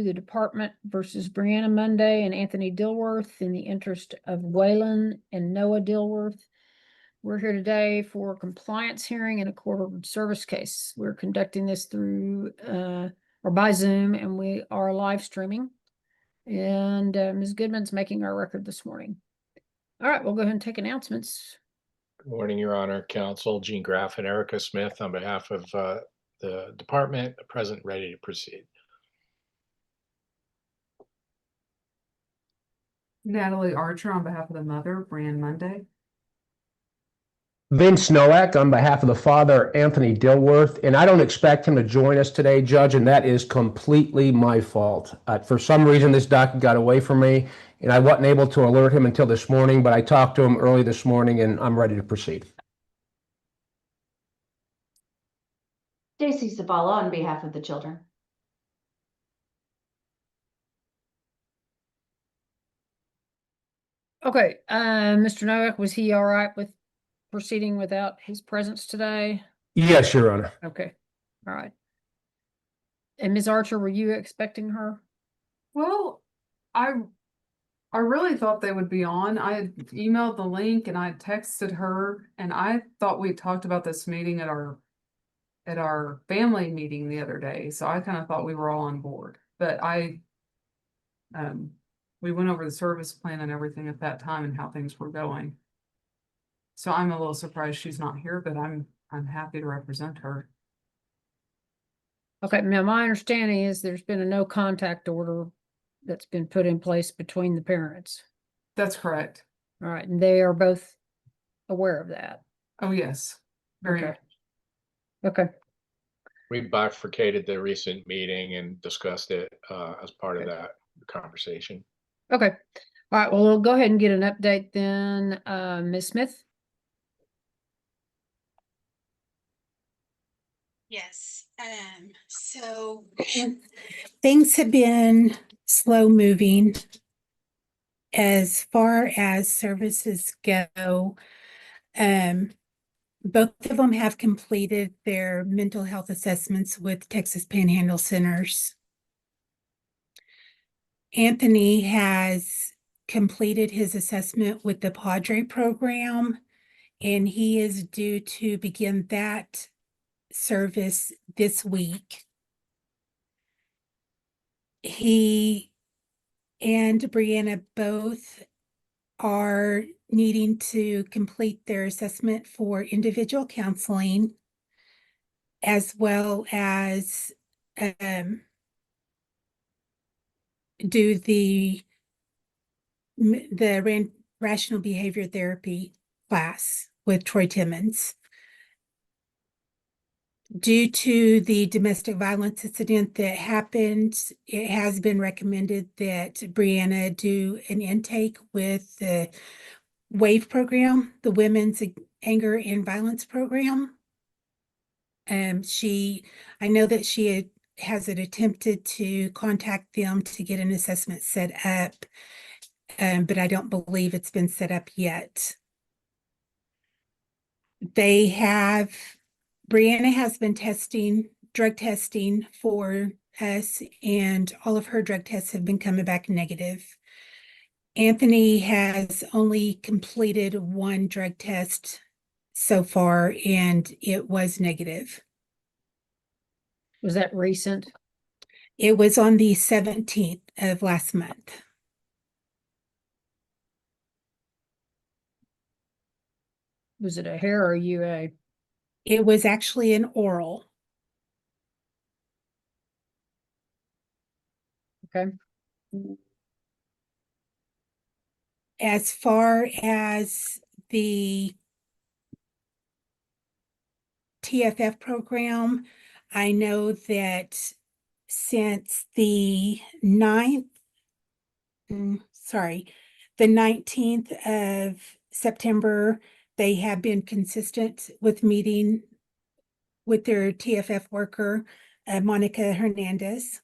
the department versus Brianna Monday and Anthony Dilworth in the interest of Waylon and Noah Dilworth. We're here today for a compliance hearing in a court ordered service case. We're conducting this through or by Zoom, and we are live streaming. And Ms. Goodman's making our record this morning. All right, we'll go ahead and take announcements. Good morning, Your Honor. Counsel Gene Graff and Erica Smith on behalf of the department, present, ready to proceed. Natalie Archer on behalf of the mother, Brianna Monday. Vince Nowak on behalf of the father, Anthony Dilworth, and I don't expect him to join us today, Judge, and that is completely my fault. For some reason, this docket got away from me, and I wasn't able to alert him until this morning, but I talked to him early this morning, and I'm ready to proceed. Stacy Zavala on behalf of the children. Okay, Mr. Nowak, was he all right with proceeding without his presence today? Yes, Your Honor. Okay, all right. And Ms. Archer, were you expecting her? Well, I really thought they would be on. I had emailed the link and I texted her, and I thought we talked about this meeting at our family meeting the other day. So I kind of thought we were all on board, but we went over the service plan and everything at that time and how things were going. So I'm a little surprised she's not here, but I'm happy to represent her. Okay, now my understanding is there's been a no contact order that's been put in place between the parents. That's correct. All right, and they are both aware of that. Oh, yes. Very Okay. Okay. We bifurcated the recent meeting and discussed it as part of that conversation. Okay. All right, well, we'll go ahead and get an update then. Ms. Smith? Yes. So things have been slow moving as far as services go. Both of them have completed their mental health assessments with Texas Panhandle Centers. Anthony has completed his assessment with the Padre program, and he is due to begin that service this week. He and Brianna both are needing to complete their assessment for individual counseling, as well as do the rational behavior therapy class with Troy Timmons. Due to the domestic violence incident that happened, it has been recommended that Brianna do an intake with the WAVE program, the Women's Anger and Violence Program. I know that she has attempted to contact them to get an assessment set up, but I don't believe it's been set up yet. Brianna has been drug testing for us, and all of her drug tests have been coming back negative. Anthony has only completed one drug test so far, and it was negative. Was that recent? It was on the 17th of last month. Was it a hair or a UA? It was actually an oral. Okay. As far as the TFF program, I know that since the 19th of September, they have been consistent with meeting with their TFF worker, Monica Hernandez.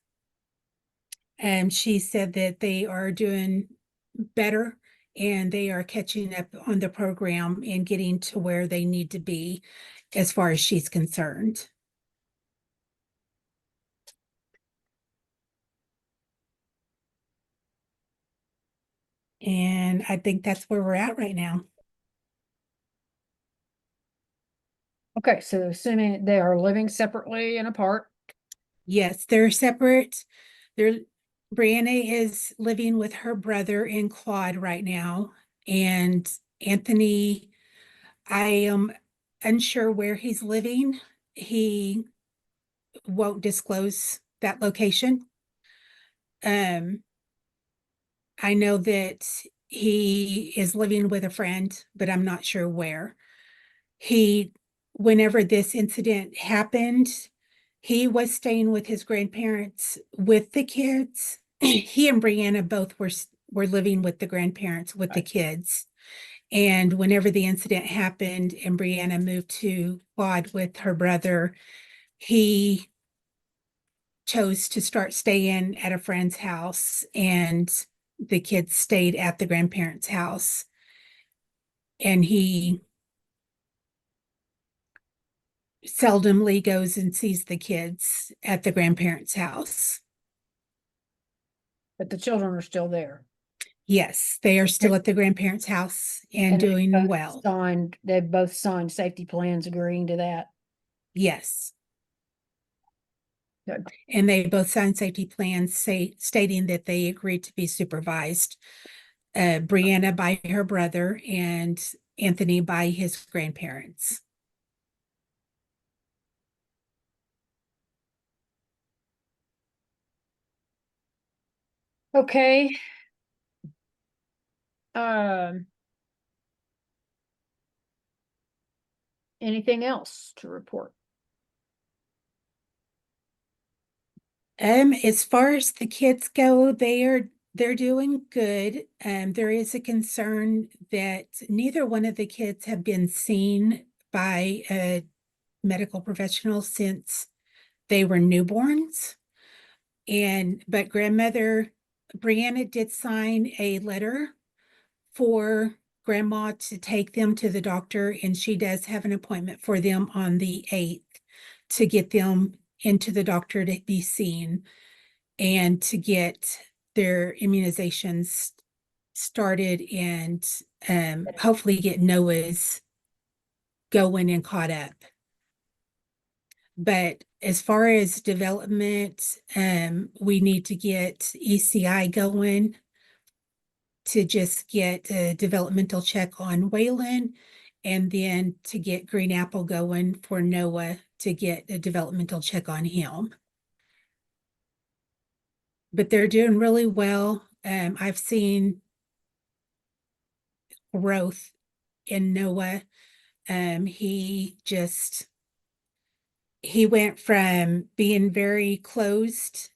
She said that they are doing better and they are catching up on the program and getting to where they need to be as far as she's concerned. And I think that's where we're at right now. Okay, so assuming they are living separately and apart, Yes, they're separate. Brianna is living with her brother in Claude right now. And Anthony, I am unsure where he's living. He won't disclose that location. I know that he is living with a friend, but I'm not sure where. Whenever this incident happened, he was staying with his grandparents with the kids. He and Brianna both were living with the grandparents with the kids. And whenever the incident happened and Brianna moved to Quad with her brother, he chose to start staying at a friend's house, and the kids stayed at the grandparents' house. And he seldomly goes and sees the kids at the grandparents' house. but the children are still there. Yes, they are still at the grandparents' house and they doing both well. They've both signed safety plans agreeing to that. Yes. Good. And they both signed safety plans stating that they agreed to be supervised. Brianna by her brother and Anthony by his grandparents. Okay. Um. Anything else to report? As far as the kids go, they're doing good. There is a concern that neither one of the kids have been seen by a medical professional since they were newborns. But grandmother Brianna did sign a letter for grandma to take them to the doctor, and she does have an appointment for them on the 8th to get them into the doctor to be seen and to get their immunizations started and hopefully get Noah's going and caught up. But as far as development, we need to get ECI going to just get a developmental check on Waylon, and then to get Green Apple going for Noah to get a developmental check on him. But they're doing really well. I've seen growth in Noah. He went from being very closed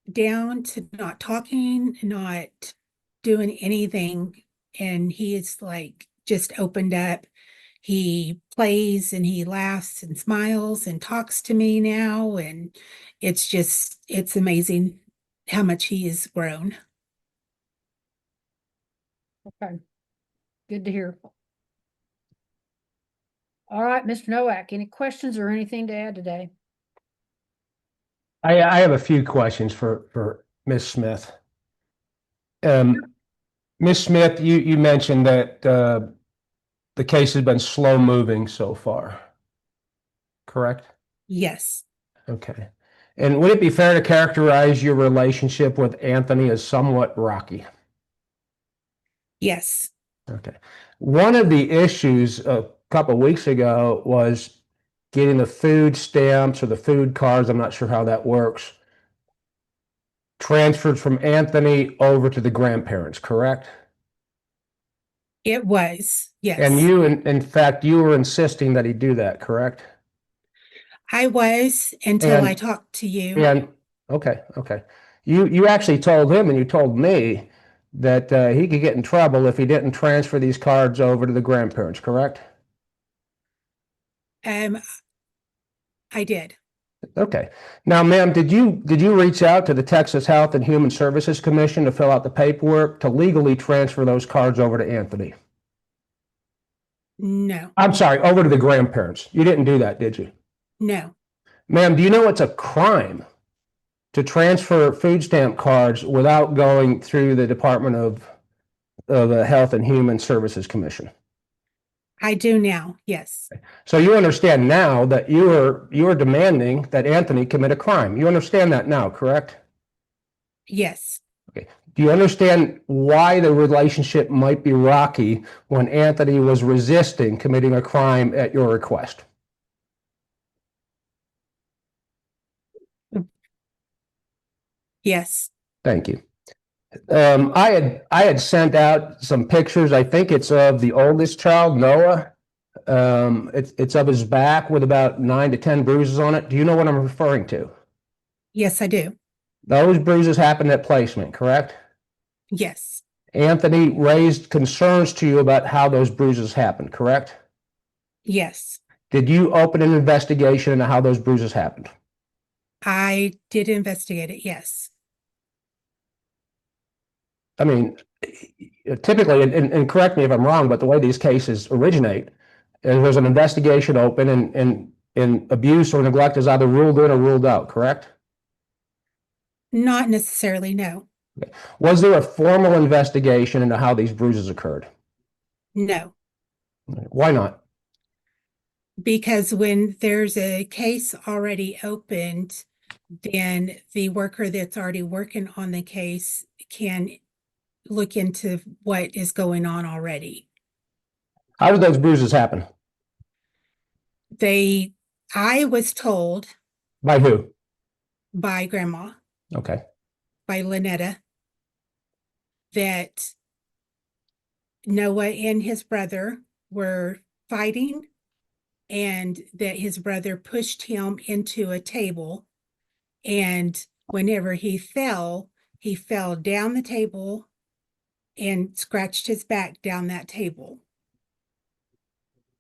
down to not talking, not doing anything. And he is like just opened up. He plays and he laughs and smiles and talks to me now. And it's amazing how much he has grown. Okay. Good to hear. All right, Mr. Nowak, any questions or anything to add today? I have a few questions for Ms. Smith. Ms. Smith, you mentioned that the case has been slow moving so far, correct? Yes. Okay. And would it be fair to characterize your relationship with Anthony as somewhat rocky? Yes. Okay. One of the issues a couple of weeks ago was getting the food stamps or the food cards, I'm not sure how that works, transferred from Anthony over to the grandparents, correct? It was. Yes. And you, in fact, you were insisting that he do that, correct? I was until I And- talked to you. And, okay. You actually told him and you told me that he could get in trouble if he didn't transfer these cards over to the grandparents, correct? I did. Okay. Now, ma'am, did you reach out to the Texas Health and Human Services Commission to fill out the paperwork to legally transfer those cards over to Anthony? No. I'm sorry, over to the grandparents. You didn't do that, did you? No. Ma'am, do you know it's a crime to transfer food stamp cards without going through the Department of the Health and Human Services Commission. I do now, yes. So you understand now that you are demanding that Anthony commit a crime. You understand that now, correct? Yes, Do you understand why the relationship might be rocky when Anthony was resisting committing a crime at your request? yes, Thank you. I had sent out some pictures. I think it's of the oldest child, Noah. It's of his back with about 9 to 10 bruises on it. Do you know what I'm referring to? yes, I do. Those bruises happened at placement, correct? Yes, Anthony raised concerns to you about how those bruises happened, correct? yes. Did you open an investigation into how those bruises happened? I did investigate it, yes. I mean, typically, and correct me if I'm wrong, but the way these cases originate is there's an investigation open and abuse or neglect is either ruled in or ruled out, correct? Not necessarily, no. Was there a formal investigation into how these bruises occurred? No, Why not? because when there's a case already opened, then the worker that's already working on the case can look into what is going on already. How did those bruises happen? I was told By who? by Grandma, Okay. by Lynetta, that Noah and his brother were fighting and that his brother pushed him into a table. And whenever he fell down the table and scratched his back down that table.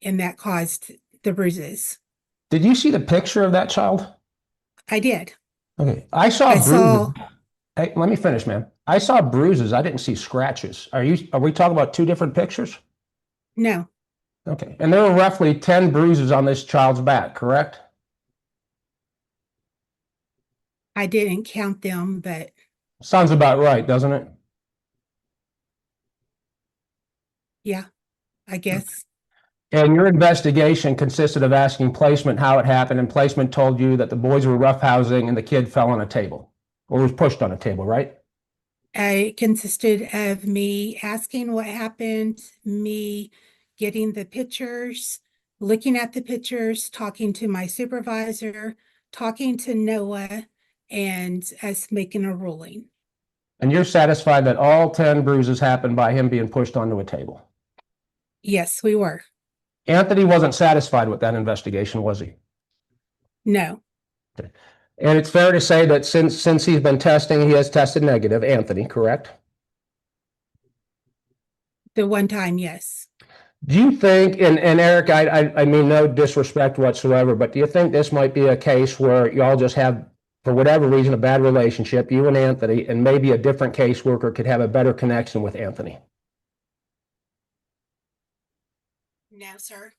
And that caused the bruises. Did you see the picture of that child? I did. Okay. I saw I bruises. saw, Hey, let me finish, man. I saw bruises. I didn't see scratches. Are we talking about two different pictures? no, Okay. And there were roughly 10 bruises on this child's back, correct? I didn't count them, but Sounds about right, doesn't it? yeah, I guess. And your investigation consisted of asking placement how it happened, and placement told you that the boys were roughhousing and the kid fell on a table or was pushed on a table, right? It consisted of me asking what happened, me getting the pictures, looking at the pictures, talking to my supervisor, talking to Noah, and us making a ruling. And you're satisfied that all 10 bruises happened by him being pushed onto a table. Yes, we were. Anthony wasn't satisfied with that investigation, was he? No, And it's fair to say that since he's been testing, he has tested negative, Anthony, correct? the one time, yes. Do you think, and Eric, I mean no disrespect whatsoever, but do you think this might be a case where y'all just have, for whatever reason, a bad relationship, you and Anthony, and maybe a different caseworker could have a better connection with Anthony? No, sir.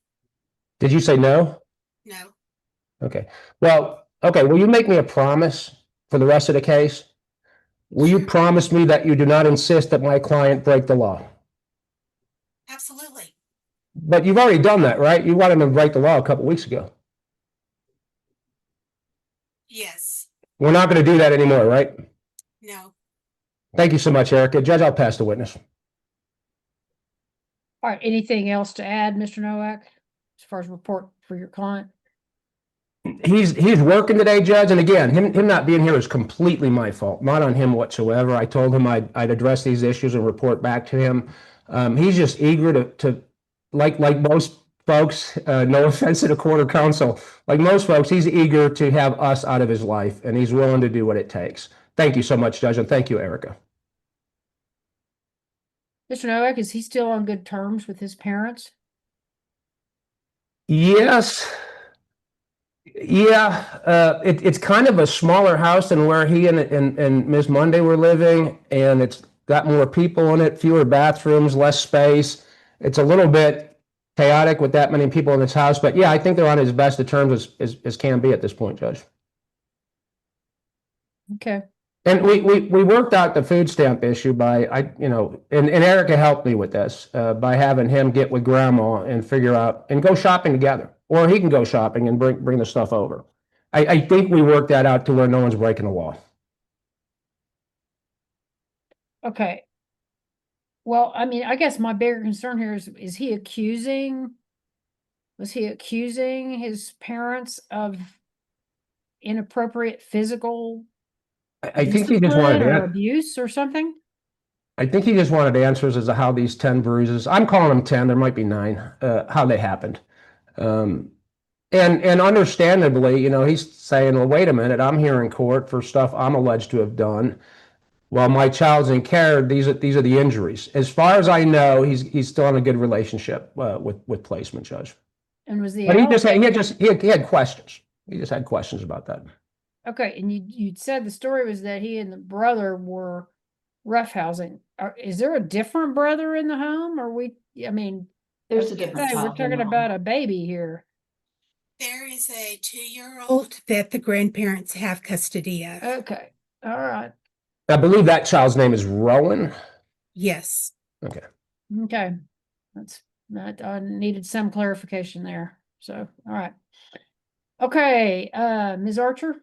Did you say no? No. Okay. Well, okay. Will you make me a promise for the rest of the case? Will you promise me that you do not insist that my client break the law? Absolutely. But you've already done that, right? You wanted him to break the law a couple weeks ago. Yes. We're not going to do that anymore, right? No. Thank you so much, Erica. Judge, I'll pass the witness. All right, anything else to add, Mr. Nowak, as far as report for your client? He's working today, Judge, and again, him not being here is completely my fault, not on him whatsoever. I told him I'd address these issues and report back to him. He's just eager to like most folks, no offense to the court or counsel, like most folks, he's eager to have us out of his life, and he's willing to do what it takes. Thank you so much, Judge, and thank you, Erica. Mr. Nowak, is he still on good terms with his parents? Yes. Yeah, it's kind of a smaller house than where he and Ms. Monday were living, and it's got more people in it, fewer bathrooms, less space. It's a little bit chaotic with that many people in this house, but yeah, I think they're on as best of terms as can be at this point, Judge. Okay. And we worked out the food stamp issue by, and Erica helped me with this, by having him get with grandma and figure out, and go shopping together. Or he can go shopping and bring the stuff over. I think we worked that out to where no one's breaking the law. Okay. Well, I mean, I guess my bigger concern here is was he accusing his parents of inappropriate physical I think he just wanted discipline or to, abuse or something? I think he just wanted answers as to how these 10 bruises, I'm calling them 10, there might be 9, how they happened. And understandably, he's saying, well, wait a minute, I'm here in court for stuff I'm alleged to have done. While my child's in care, these are the injuries. As far as I know, he's still in a good relationship with placement, Judge. And was the But he had questions. He just had questions about that. okay, and you said the story was that he and the brother were roughhousing. Is there a different brother in the home? Or I mean, There's a okay, different we're child. in talking the home. about a baby here. There is a 2-year-old. Old that the grandparents have custody of. Okay, all right, I believe that child's name is Rowan. Yes. Okay. okay. That I needed some clarification there. So, all right. Okay, Ms. Archer?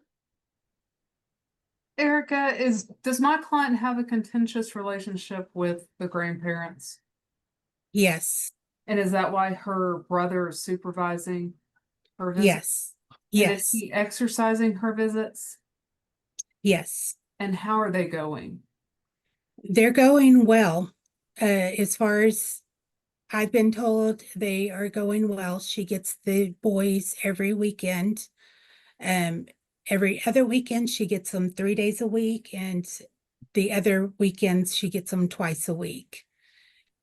Erica, does my client have a contentious relationship with the grandparents? Yes. And is that why her brother is supervising her visits? Yes. And is he exercising her visits? Yes. And how are they going? They're going well. As far as I've been told, they are going well. She gets the boys every weekend. Every other weekend, she gets them 3 days a week, and the other weekends, she gets them twice a week.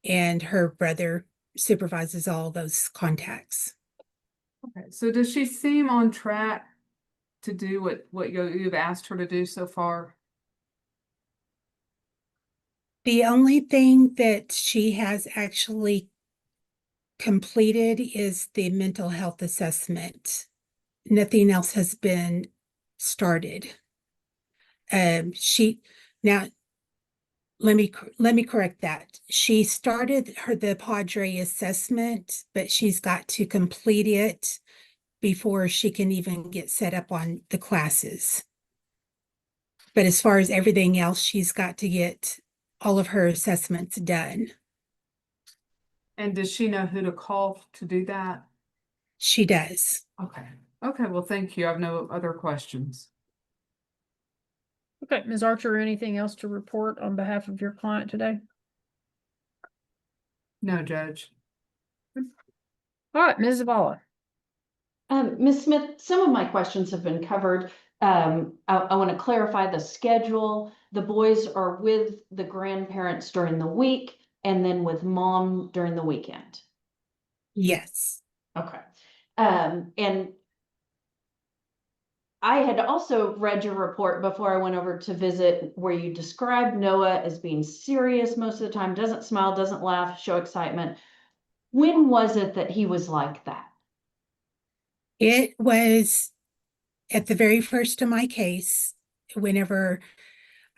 And her brother supervises all those contacts. Okay, so does she seem on track to do what you've asked her to do so far? The only thing that she has actually completed is the mental health assessment. Nothing else has been started. Now let me correct that. She started the Padre assessment, but she's got to complete it before she can even get set up on the classes. But as far as everything else, she's got to get all of her assessments done. And does she know who to call to do that? She does. Okay. Okay, well, thank you. I have no other questions. Okay, Ms. Archer, anything else to report on behalf of your client today? No, Judge. All right, Ms. Zavala. Ms. Smith, some of my questions have been covered. I want to clarify the schedule. The boys are with the grandparents during the week and then with mom during the weekend. Yes. Okay. And I had also read your report before I went over to visit, where you described Noah as being serious most of the time, doesn't smile, doesn't laugh, show excitement. When was it that he was like that? It was at the very first of my case, whenever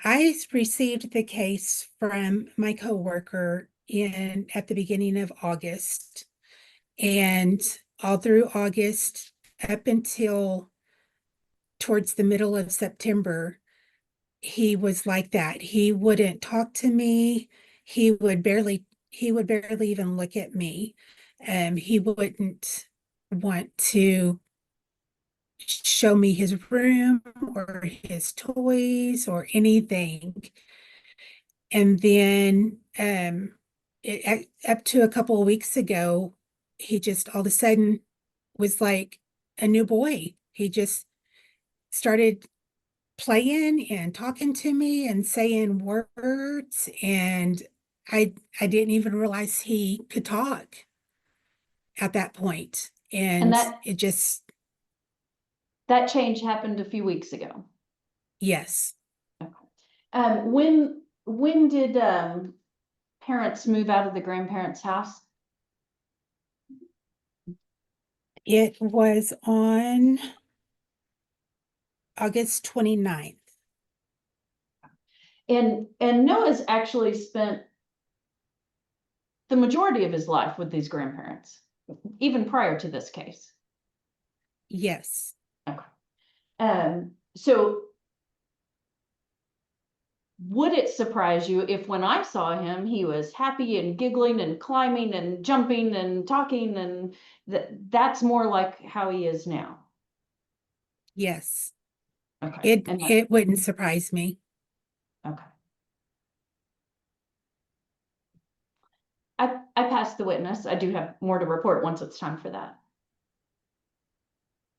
I received the case from my coworker at the beginning of August. And all through August, up until towards the middle of September, he was like that. He wouldn't talk to me. He would barely even look at me. He wouldn't want to show me his room or his toys or anything. And then up to a couple of weeks ago, he just all of a sudden was like a new boy. He just started playing and talking to me and saying words, and I didn't even realize he could talk at that point. And that it just, that change happened a few weeks ago. yes. Okay. When did parents move out of the grandparents' house? It was on August 29th. And Noah's actually spent the majority of his life with these grandparents, even prior to this case. Yes. So would it surprise you if when I saw him, he was happy and giggling and climbing and jumping and talking, and that's more like how he is now? Yes. Okay. It wouldn't surprise me. Okay. I passed the witness. I do have more to report once it's time for that.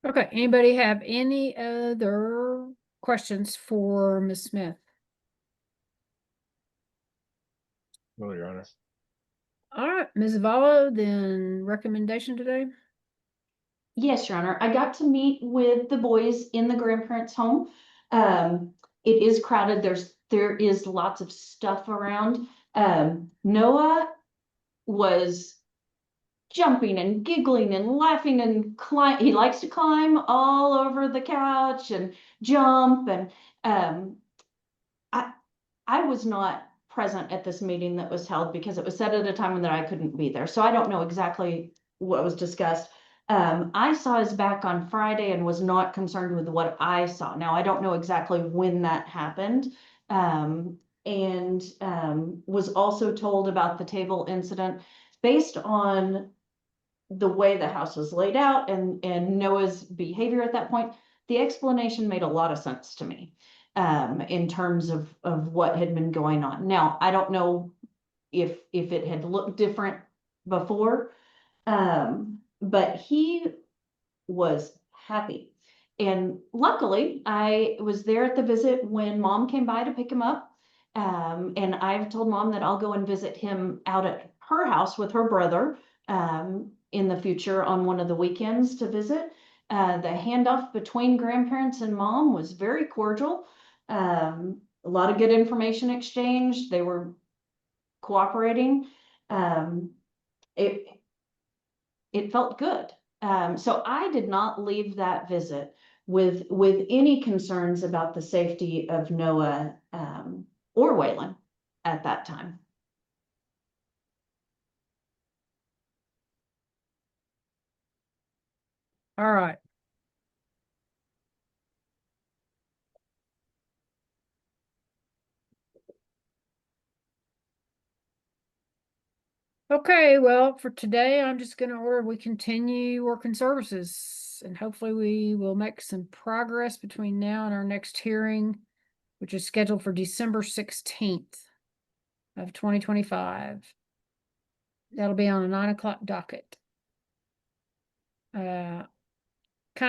Okay, anybody have any other questions for Ms. Smith? No, Your Honor. All right, Ms. Vallo, then recommendation today? Yes, Your Honor. I got to meet with the boys in the grandparents' home. It is crowded. There is lots of stuff around. Noah was jumping and giggling and laughing and he likes to climb all over the couch and jump. And I was not present at this meeting that was held because it was set at a time that I couldn't be there. So I don't know exactly what was discussed. I saw his back on Friday and was not concerned with what I saw. Now, I don't know exactly when that happened. And was also told about the table incident based on the way the house was laid out and Noah's behavior at that point. The explanation made a lot of sense to me in terms of what had been going on. Now, I don't know if it had looked different before, but he was happy. And luckily, I was there at the visit when Mom came by to pick him up. And I've told Mom that I'll go and visit him out at her house with her brother in the future on one of the weekends to visit. The handoff between grandparents and Mom was very cordial. A lot of good information exchanged. They were cooperating. It felt good. So I did not leave that visit with any concerns about the safety of Noah or Waylon at that time. All right. Okay, well, for today, I'm just going to order we continue working services, and hopefully we will make some progress between now and our next hearing, which is scheduled for December 16th of 2025. That'll be on a 9 o'clock docket. Kind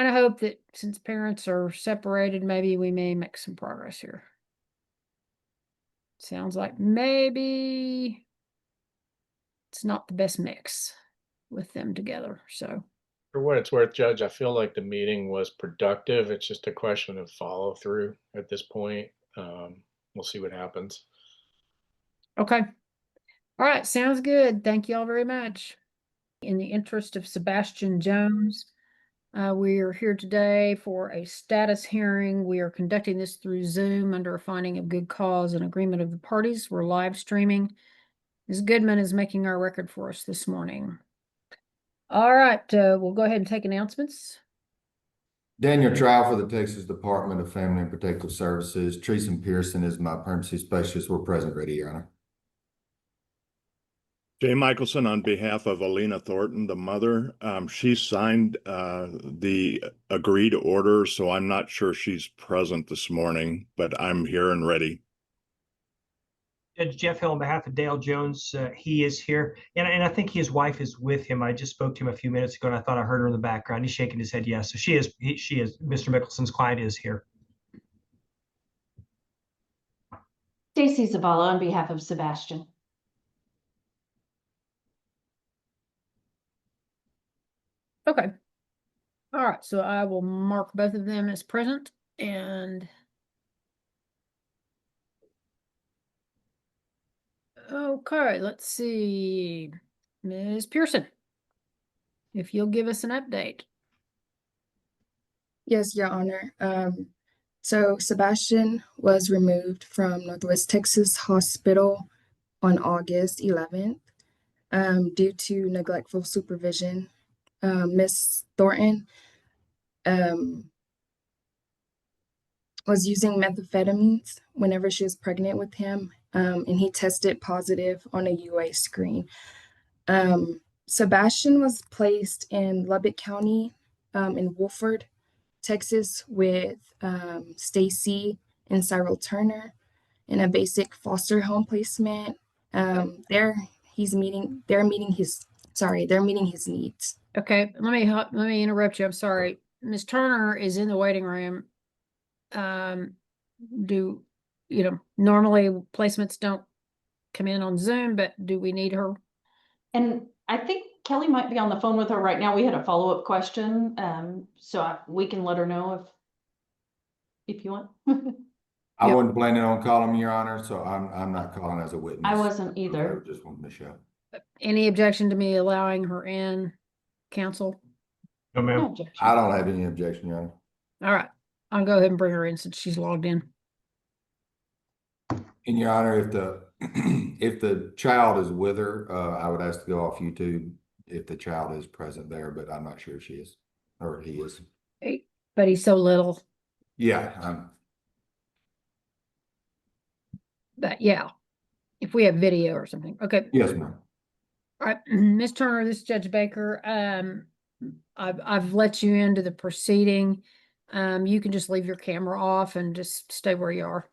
of hope that since parents are separated, maybe we may make some progress here. Sounds like maybe it's not the best mix with them together, so. For what it's worth, Judge, I feel like the meeting was productive. It's just a question of follow through at this point. We'll see what happens. Okay. All right, sounds good. Thank you all very much. In the interest of Sebastian Jones, we are here today for a status hearing. We are conducting this through Zoom under a finding of good cause and agreement of the parties. We're live streaming. Ms. Goodman is making our record for us this morning. All right, we'll go ahead and take announcements. Daniel Trow for the Texas Department of Family and Protective Services. Teresa Pearson is my permanency specialist. We're present ready, Your Honor. Jay Michelson on behalf of Alina Thornton, the mother. She signed the agreed order, so I'm not sure she's present this morning, but I'm here and ready. Judge Jeff Hill on behalf of Dale Jones, he is here, and I think his wife is with him. I just spoke to him a few minutes ago, and I thought I heard her in the background. He's shaking his head yes. So she is. Mr. Mickelson's client is here. Stacy Zavala on behalf of Sebastian. Okay. All right, so I will mark both of them as present and okay, let's see. Ms. Pearson, if you'll give us an update. Yes, Your Honor. So Sebastian was removed from Northwest Texas Hospital on August 11th due to neglectful supervision. Miss Thornton was using methamphetamines whenever she was pregnant with him, and he tested positive on a UA screen. Sebastian was placed in Lubbock County in Wolford, Texas, with Stacy and Cyril Turner in a basic foster home placement. They're meeting his needs. Okay, let me interrupt you. I'm sorry. Ms. Turner is in the waiting room. Normally placements don't come in on Zoom, but do we need her? And I think Kelly might be on the phone with her right now. We had a follow-up question, we can let her know if you want. I Yep. wasn't planning on calling, Your Honor, so I'm not calling as a witness. I wasn't either. I just wanted to show. Any objection to me allowing her in, counsel? No, ma'am. No objection. I don't have any objection, Your Honor. All right, I'll go ahead and bring her in since she's logged in. And Your Honor, if the child is with her, I would ask to go off YouTube if the child is present there, but I'm not sure if she is or he is. But he's so little. Yeah, But yeah, if we have video or something. Okay. yes, ma'am. All right, Ms. Turner, this is Judge Baker. I've let you into the proceeding. You can just leave your camera off and just stay where you are.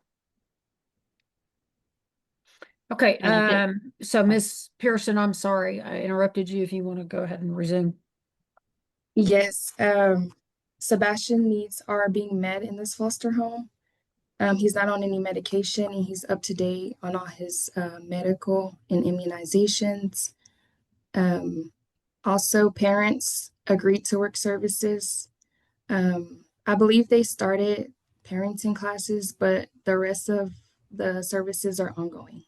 Okay, so Ms. Pearson, I'm sorry, I interrupted you. If you want to go ahead and resume. Yes, Sebastian needs are being met in this foster home. He's not on any medication and he's up to date on all his medical and immunizations. Also, parents agreed to work services. I believe they started parenting classes, but the rest of the services are ongoing.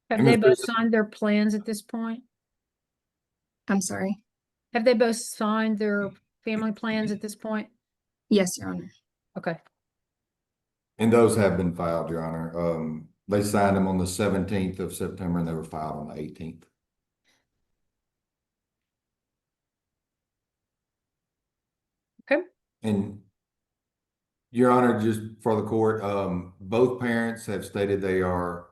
Have And they Mr. both signed their plans at this point? I'm sorry. Have they both signed their family plans at this point? Yes, Your Honor. Okay. And those have been filed, Your Honor. They signed them on the 17th of September and they were filed on the 18th. Okay. And Your Honor, just for the court, both parents have stated they are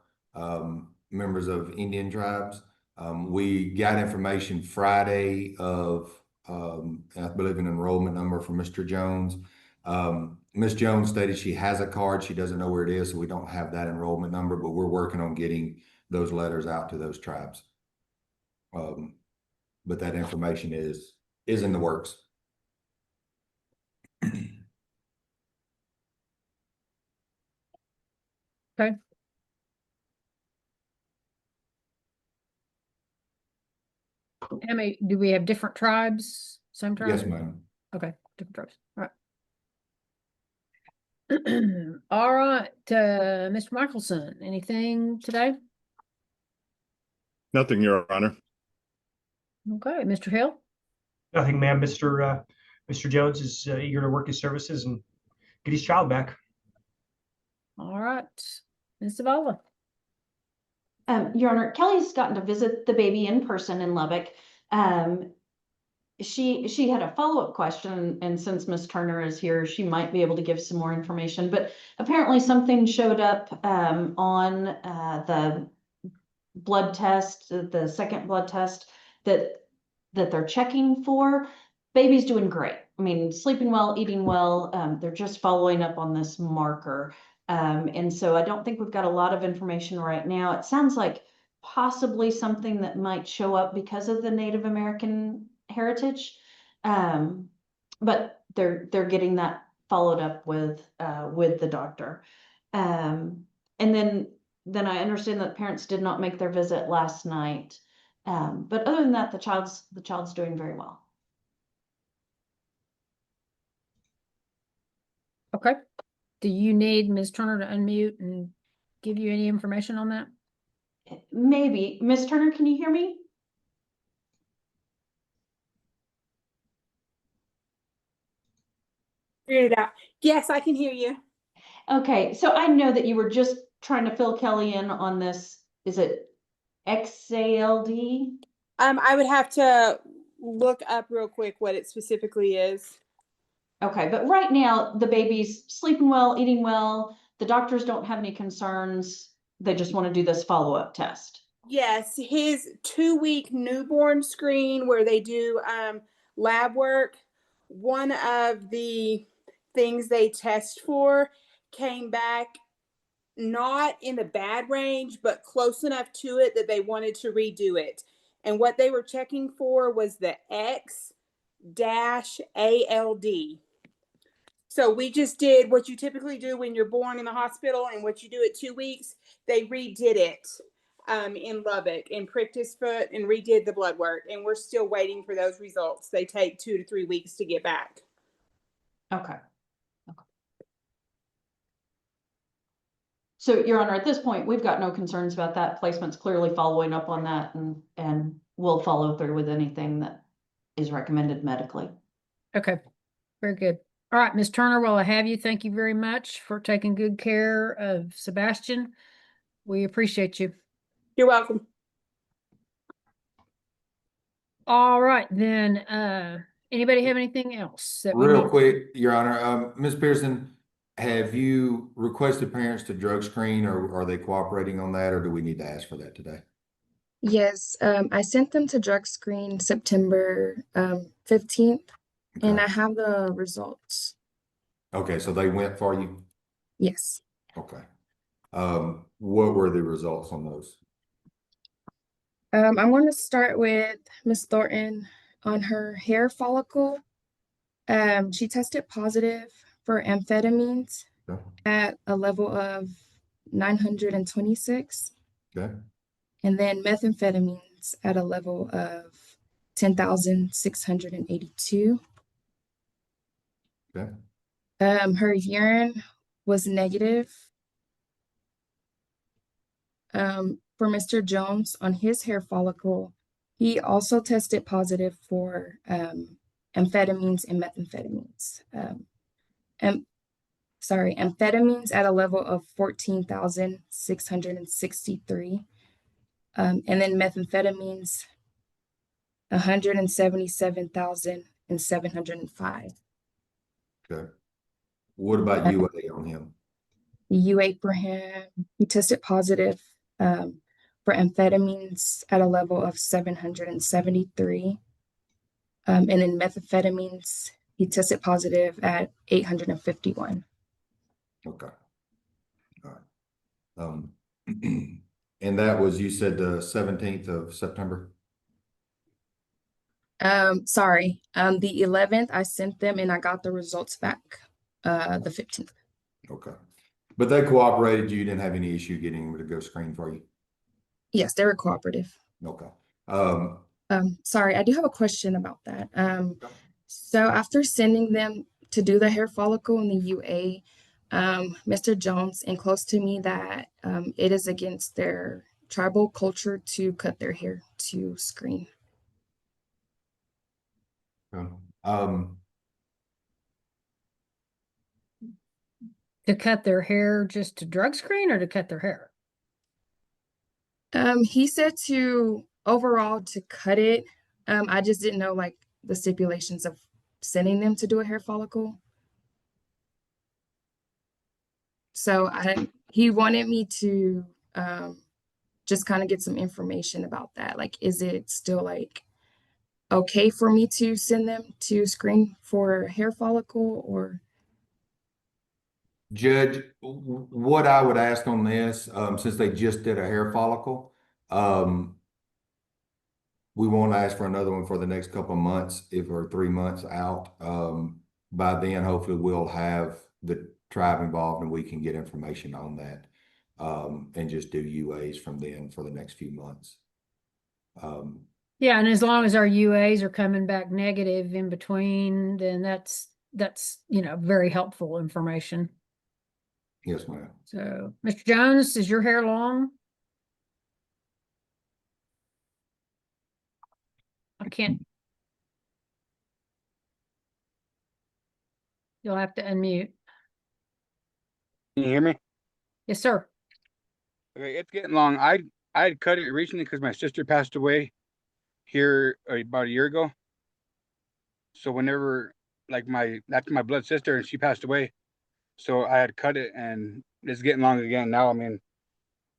members of Indian tribes. We got information Friday of, I believe, an enrollment number from Mr. Jones. Ms. Jones stated she has a card. She doesn't know where it is, so we don't have that enrollment number, but we're working on getting those letters out to those tribes. But that information is in the works. Okay. How many, do we have different tribes? Same tribes? Yes, ma'am. Okay, different tribes. All right. All right, Mr. Michelson, anything today? Nothing, Your Honor. Okay, Mr. Hill? Nothing, ma'am. Mr. Jones is eager to work his services and get his child back. All right, Ms. Zavala? Your Honor, Kelly's gotten to visit the baby in person in Lubbock. She had a follow-up question, and since Ms. Turner is here, she might be able to give some more information, but apparently something showed up on the blood test, the second blood test that they're checking for. Baby's doing great. I mean, sleeping well, eating well. They're just following up on this marker. And so I don't think we've got a lot of information right now. It sounds like possibly something that might show up because of the Native American heritage. But they're getting that followed up with the doctor. And then I understand that parents did not make their visit last night. But other than that, the child's doing very well. Okay. Do you need Ms. Turner to unmute and give you any information on that? Maybe. Ms. Turner, can you hear me? Figured it out. Yes, I can hear you. Okay, so I know that you were just trying to fill Kelly in on this. Is it XALD? I would have to look up real quick what it specifically is. Okay, but right now the baby's sleeping well, eating well. The doctors don't have any concerns. They just want to do this follow-up test. Yes, his 2-week newborn screen where they do lab work. One of the things they test for came back not in the bad range, but close enough to it that they wanted to redo it. And what they were checking for was the X-ALD. So we just did what you typically do when you're born in the hospital and what you do at 2 weeks. They redid it in Lubbock and pricked his foot and redid the blood work. And we're still waiting for those results. They take 2 to 3 weeks to get back. Okay. So, Your Honor, at this point, we've got no concerns about that. Placement's clearly following up on that, and we'll follow through with anything that is recommended medically. Okay, very good. All right, Ms. Turner, while I have you, thank you very much for taking good care of Sebastian. We appreciate you. You're welcome. All right, then, anybody have anything else? That we Real need- quick, Your Honor, Ms. Pearson, have you requested parents to drug screen, or are they cooperating on that, or do we need to ask for that today? Yes, I sent them to drug screen September 15th, and I Okay. have the results. Okay, so they went for you? Yes. Okay. What were the results on those? I'm going to start with Miss Thornton on her hair follicle. She tested positive for amphetamines Okay. at a level of 926, Okay. and then methamphetamines at a level of 10,682. Okay. Her urine was negative. For Mr. Jones on his hair follicle, he also tested positive for amphetamines and methamphetamines. Amphetamines at a level of 14,663. And then methamphetamines, 177,705. Okay. What about UA on him? U8 for him, he tested positive for amphetamines at a level of 773. And then methamphetamines, he tested positive at 851. Okay. All right. And that was, you said the 17th of September? Sorry, the 11th, I sent them and I got the results back the 15th. Okay. But they cooperated, you didn't have any issue getting them to go screen for you? Yes, they were cooperative. Okay. Sorry, I do have a question about that. So after sending them to do the hair follicle in the UA, Mr. Jones enclosed to me that it is against their tribal culture to cut their hair to screen. To cut their hair just to drug screen or to cut their hair? He said to overall to cut it. I just didn't know like the stipulations of sending them to do a hair follicle. So he wanted me to just kind of get some information about that. Like, is it still like okay for me to send them to screen for hair follicle or? Judge, what I would ask on this, since they just did a hair follicle, we won't ask for another one for the next couple of months, if we're 3 months out. By then, hopefully we'll have the tribe involved and we can get information on that, and just do UAs from then for the next few months. Yeah, and as long as our UAs are coming back negative in between, then that's very helpful information. Yes, ma'am. So, Mr. Jones, is your hair long? I can't. You'll have to unmute. Can you hear me? Yes, sir. Okay, it's getting long. I had cut it recently because my sister passed away here about a year ago. So whenever, like that's my blood sister, and she passed away, so I had cut it, and it's getting long again now. I mean,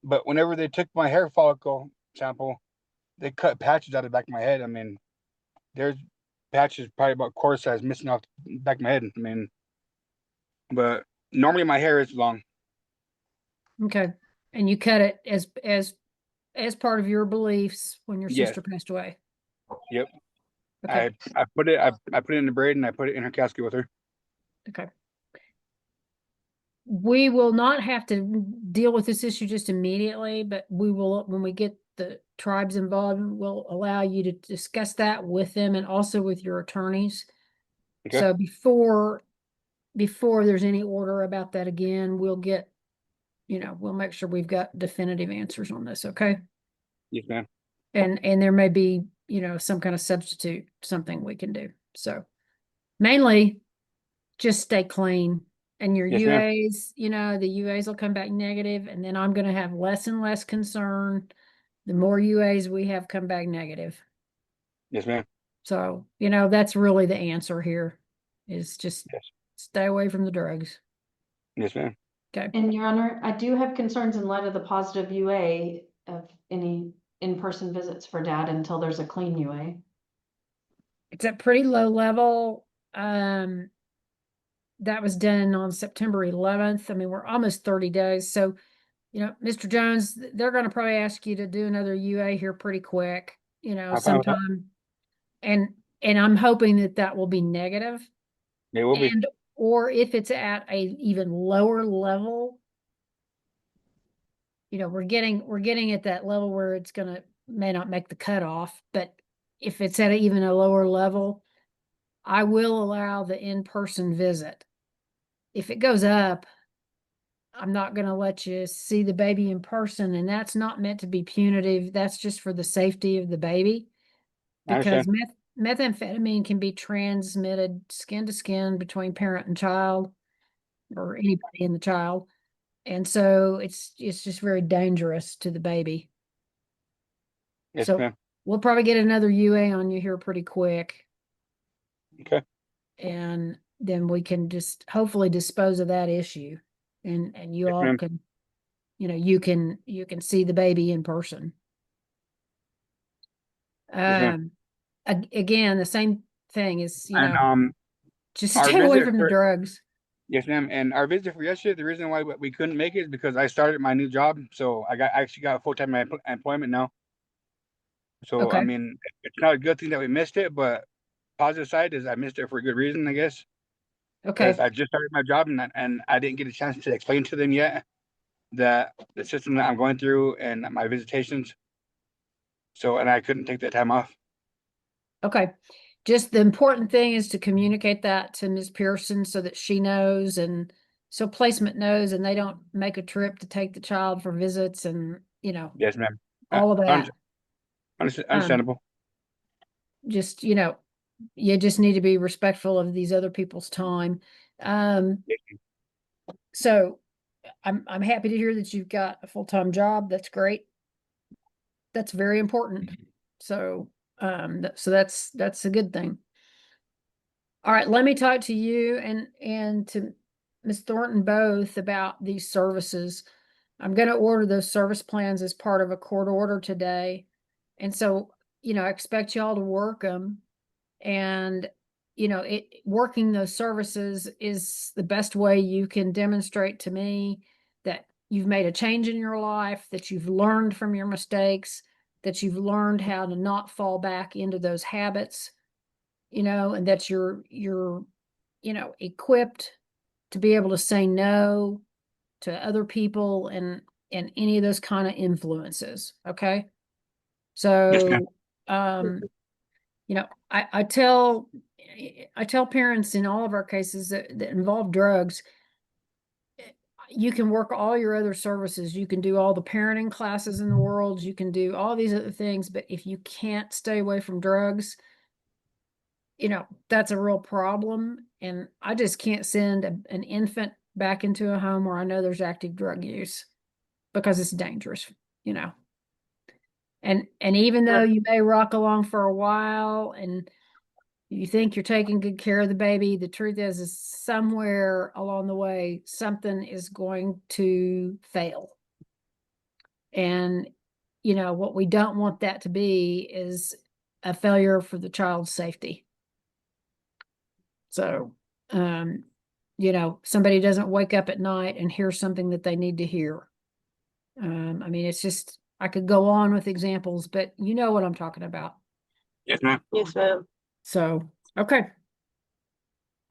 but whenever they took my hair follicle sample, they cut patches out of the back of my head. I mean, there's patches probably about quarter size missing off the back of my head. I mean, but normally my hair is long. Okay. And you cut it as part of your beliefs when your Yes. sister passed away. Yep. Okay. I put it in the braid and I put it in her casket with her. Okay. We will not have to deal with this issue just immediately, but we will, when we get the tribes involved, we'll allow you to discuss that with them and also with your attorneys. Okay. So before there's any order about that again, we'll get, we'll make sure we've got definitive answers on this, okay? Yes, ma'am. And there may be, some kind of substitute, something we can do. So mainly just stay clean. And your Yes, ma'am. UAs, the UAs will come back negative, and then I'm going to have less and less concern the more UAs we have come back negative. Yes, ma'am. So, that's really the answer here is just Yes. stay away from the drugs. Yes, ma'am. Okay. And Your Honor, I do have concerns in light of the positive UA of any in-person visits for dad until there's a clean UA. It's at pretty low level. That was done on September 11th. I mean, we're almost 30 days. So, Mr. Jones, they're going to probably ask you to do another UA here pretty quick, I'm fine with that. sometime. And I'm hoping that will be negative. They will be. Or if it's at a even lower level, we're getting at that level where it's may not make the cutoff, but if it's at even a lower level, I will allow the in-person visit. If it goes up, I'm not going to let you see the baby in person, and that's not meant to be punitive. That's just for the safety of the baby. I Because understand. methamphetamine can be transmitted skin to skin between parent and child, or anybody in the child. And so it's just very dangerous to the baby. Yes, So ma'am. we'll probably get another UA on you here pretty quick. Okay. And then we can just hopefully dispose of that issue. And you Yes, all ma'am. can, you can see the baby in person. Yes, ma'am. Again, the same thing is, And just our stay away visit from the for drugs. yes, ma'am. And our visit for yesterday, the reason why we couldn't make it is because I started my new job, so I actually got full-time employment now. So I Okay. mean, it's not a good thing that we missed it, but positive side is I missed it for a good reason, I guess. Because Okay. I just started my job and I didn't get a chance to explain to them yet that the system that I'm going through and my visitations. So, and I couldn't take that time off. Okay. Just the important thing is to communicate that to Ms. Pearson so that she knows, and so placement knows, and they don't make a trip to take the child for visits and, Yes, ma'am. all of that. Understandable. Just, you just need to be respectful of these other people's time. So I'm happy to hear that you've got a full-time job. That's great. That's very important. So, so that's a good thing. All right, let me talk to you and to Ms. Thornton both about these services. I'm going to order those service plans as part of a court order today. And so, I expect y'all to work them. And, working those services is the best way you can demonstrate to me that you've made a change in your life, that you've learned from your mistakes, that you've learned how to not fall back into those habits, and that you're equipped to be able to say no to other people and any of those kind of influences. Okay. So, I tell parents in all of our cases that involve drugs, you can work all your other services. You can do all the parenting classes in the world. You can do all these other things, but if you can't stay away from drugs, you know, that's a real problem. And I just can't send an infant back into a home where I know there's active drug use because it's dangerous, you know. And even though you may rock along for a while and you think you're taking good care of the baby, the truth is somewhere along the way, something is going to fail. And, you know, what we don't want that to be is a failure for the child's safety. So, you know, somebody doesn't wake up at night and hear something that they need to hear. I mean, it's just, I could go on with examples, but you know what I'm talking about. Yes, ma'am. Yes, ma'am. So, okay.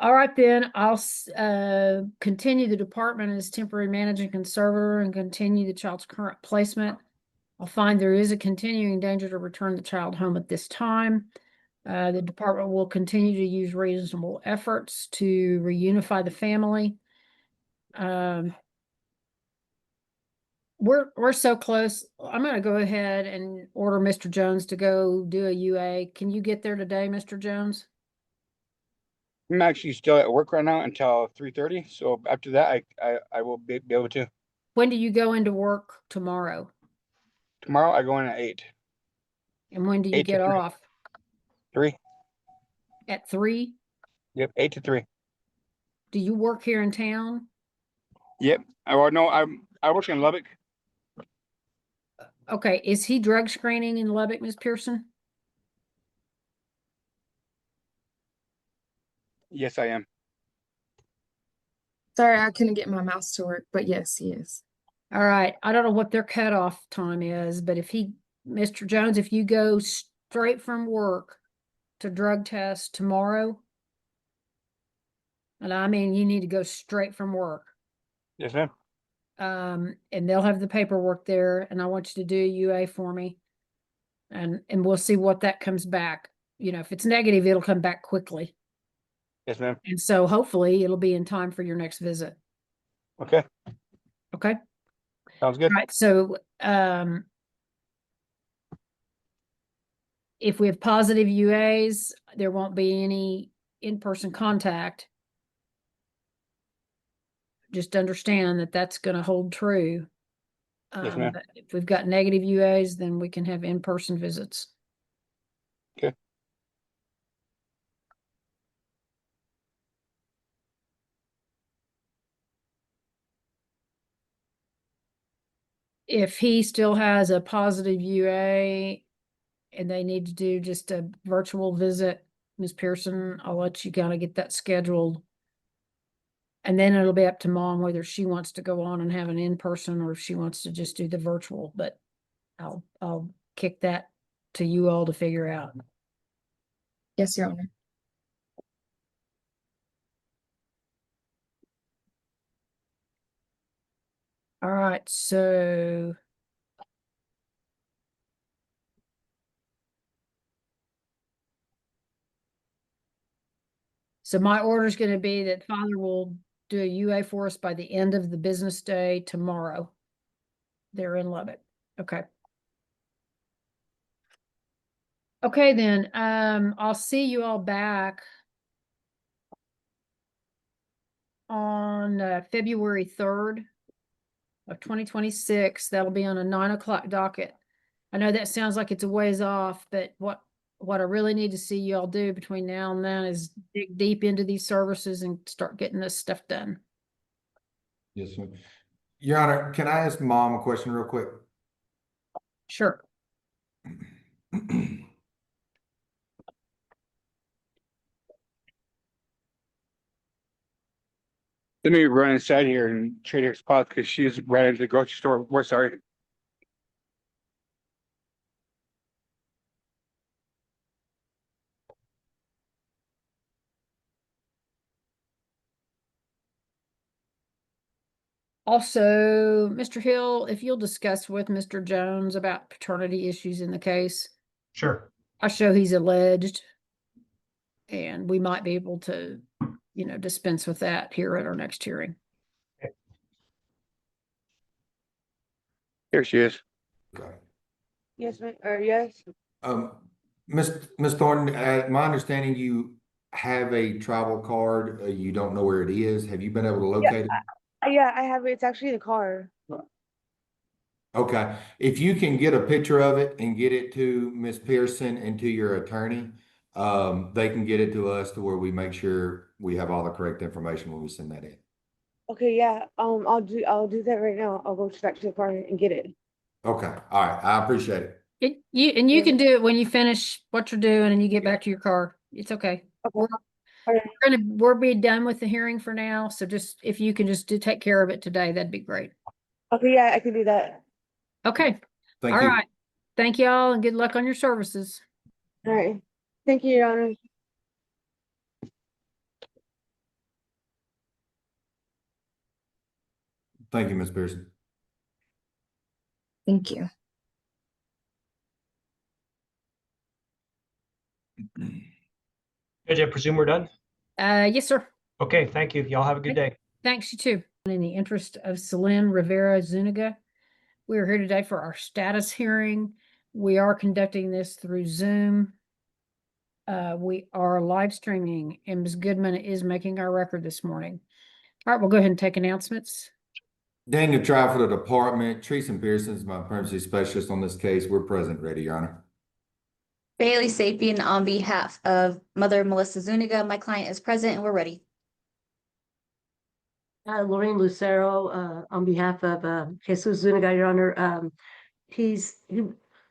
All right, then I'll continue the department as temporary managing conservator and continue the child's current placement. I'll find there is a continuing danger to return the child home at this time. The department will continue to use reasonable efforts to reunify the family. We're so close. I'm going to go ahead and order Mr. Jones to go do a UA. Can you get there today, Mr. Jones? I'm actually still at work right now until 3:30. So after that, I will be able to. When do you go into work tomorrow? Tomorrow I go in at 8. And when do you 8 to get 3. off? 3. At 3? Yep, 8 to 3. Do you work here in town? Yep. I work in Lubbock. Okay, is he drug screening in Lubbock, Ms. Pearson? Yes, I am. Sorry, I couldn't get my mouse to work, but yes, he is. All right, I don't know what their cutoff time is, but if Mr. Jones, if you go straight from work to drug test tomorrow, and I mean, you need to go straight from work. Yes, ma'am. And they'll have the paperwork there, and I want you to do a UA for me. And we'll see what that comes back. You know, if it's negative, it'll come back quickly. Yes, ma'am. And so hopefully it'll be in time for your next visit. Okay. Okay. Sounds good. All right. So, if we have positive UAs, there won't be any in-person contact. Just understand that that's going to hold true. Yes, ma'am. But if we've got negative UAs, then we can have in-person visits. Okay. If he still has a positive UA and they need to do just a virtual visit, Ms. Pearson, I'll let you kind of get that scheduled. And then it'll be up to mom whether she wants to go on and have an in-person or if she wants to just do the virtual, but I'll kick that to you all to figure out. Yes, Your Honor. All right, so my order is going to be that father will do a UA for us by the end of the business day tomorrow. They're in Lubbock. Okay. Okay, then, I'll see you all back on February 3rd of 2026. That'll be on a 9 o'clock docket. I know that sounds like it's a ways off, but what I really need to see you all do between now and then is dig deep into these services and start getting this stuff done. Yes, sir. Your Honor, can I ask Mom a question real quick? Sure. Let me run inside here and trade her spot because she's right into the grocery store. We're sorry. Also, Mr. Hill, if you'll discuss with Mr. Jones about paternity issues in the case. Sure. I show he's alleged, and we might be able to, you know, dispense with that here at our next hearing. Here she is. Okay. Yes, ma'am, or yes. Ms. Thornton, my understanding, you have a travel card. You don't know where it is. Have you been able to locate it? Yeah, I have it. It's actually in the car. Okay, if you can get a picture of it and get it to Ms. Pearson and to your attorney, they can get it to us to where we make sure we have all the correct information when we send that in. Okay, yeah. I'll do that right now. I'll go back to the car and get it. Okay, all right, I appreciate it. You Yeah. can do it when you finish what you're doing and you get back to your car. It's okay. Okay. We're be done with the hearing for now. So just, if you can just take care of it today, that'd be great. Okay, yeah, I can do that. Okay. Thank All you. right. Thank y'all and good luck on your services. All right. Thank you, Your Honor. Thank you, Ms. Pearson. Thank you. Judge, I presume we're done? Yes, sir. Okay, thank you. Y'all have a good day. Thanks, you too. In the interest of Celine Rivera Zuniga, we are here today for our status hearing. We are conducting this through Zoom. We are live streaming and Ms. Goodman is making our record this morning. All right, we'll go ahead and take announcements. Daniel Trial for the department. Teresa Pearson is my privacy specialist on this case. We're present, ready, Your Honor. Bailey Sapien on behalf of Mother Melissa Zuniga. My client is present and we're ready. Lorraine Lucero, on behalf of Jesus Zuniga, Your Honor.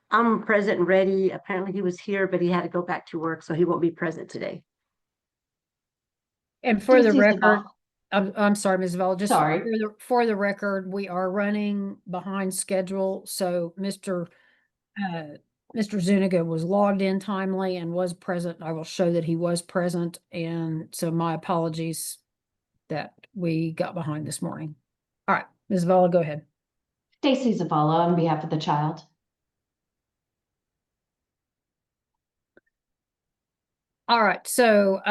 I'm present and ready. Apparently he was here, but he had to go back to work, so he won't be present today. And for the Stacy record, Zavala. I'm sorry, Ms. Val, just Sorry. for the record, we are running behind schedule. So Mr. Zuniga was logged in timely and was present. I will show that he was present. And so my apologies that we got behind this morning. All right, Ms. Vala, go ahead. Stacy Zavala on behalf of the child. All right, so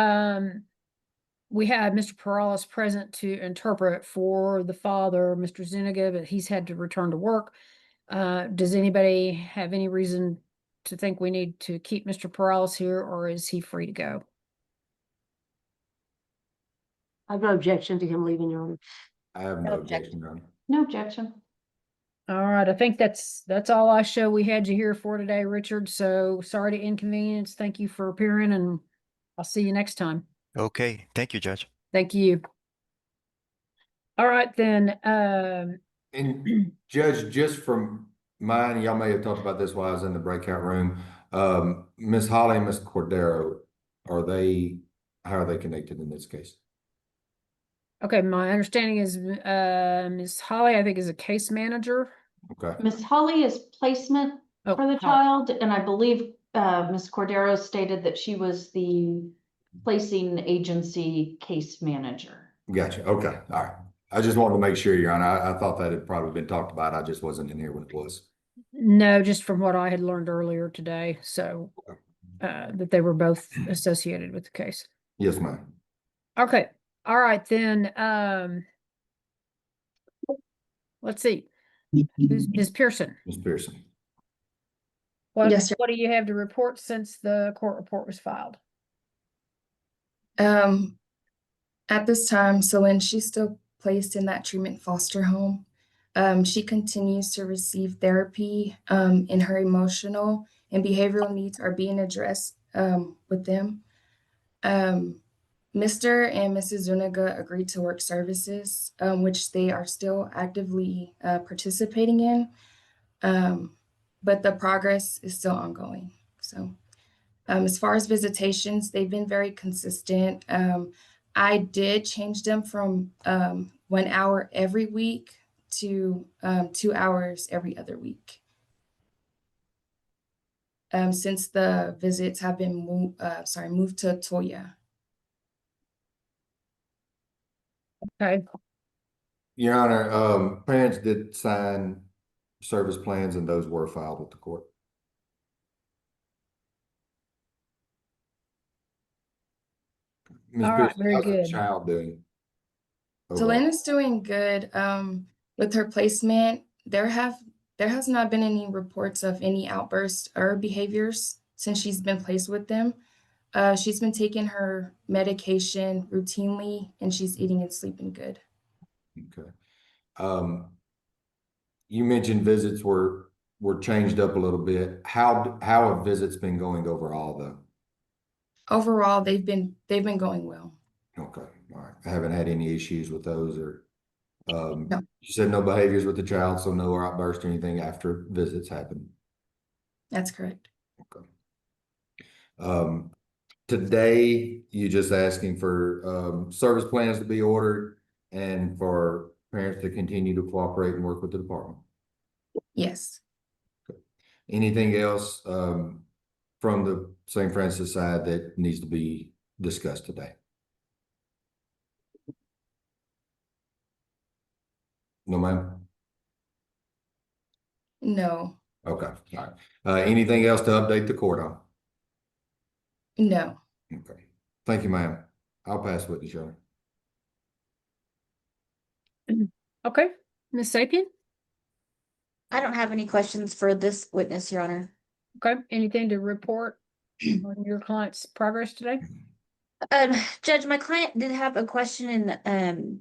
we had Mr. Perales present to interpret for the father, Mr. Zuniga, but he's had to return to work. Does anybody have any reason to think we need to keep Mr. Perales here, or is he free to go? I have no objection to him leaving, Your Honor. I have no objection, Your Honor. No objection. All right, I think that's all I show we had you here for today, Richard. So sorry to inconvenience. Thank you for appearing, and I'll see you next time. Okay, thank you, Judge. Thank you. All right, then. And Judge, just from mine, y'all may have talked about this while I was in the breakout room. Ms. Holly and Ms. Cordero, how are they connected in this case? Okay, my understanding is Ms. Holly, I think, is a case manager. Okay. Miss Holly is placement for the child, and I believe Ms. Cordero stated that she was the placing agency case manager. Gotcha. Okay. All right. I just wanted to make sure, Your Honor. I thought that had probably been talked about. I just wasn't in here when it was. No, just from what I had learned earlier today. So that they were both associated with the case. Yes, ma'am. Okay. All right, then. Let's see. Who's Ms. Pearson? Ms. Pearson. Yes, sir. What do you have to report since the court report was filed? At this time, Celine, she's still placed in that treatment foster home. She continues to receive therapy, and her emotional and behavioral needs are being addressed with them. Mr. and Mrs. Zuniga agreed to work services, which they are still actively participating in, but the progress is still ongoing. So as far as visitations, they've been very consistent. I did change them from 1 hour every week to 2 hours every other week. Since the visits have been moved to Toya. Okay. Your Honor, parents did sign service plans and those were filed with the court. Ms. All right, Pearson, very how's the good. child doing? Celine is doing good. With her placement, there has not been any reports of any outbursts or behaviors since she's been placed with them. She's been taking her medication routinely, and she's eating and sleeping good. Okay. You mentioned visits were changed up a little bit. How have visits been going overall, though? Overall, they've been going well. Okay, all right. I haven't had any issues with those, or No. you said no behaviors with the child, so no outburst or anything after visits happen. That's correct. Okay. Today, you just asking for service plans to be ordered and for parents to continue to cooperate and work with the department. Yes. Anything else from the St. Francis side that needs to be discussed today? No, ma'am? No. Okay, all right. Anything else to update the court on? No. Okay, thank you, ma'am. I'll pass with you, Shirley. Okay, Ms. Sapien? I don't have any questions for this witness, Your Honor. Okay, anything to report on your client's progress today? Judge, my client did have a question, and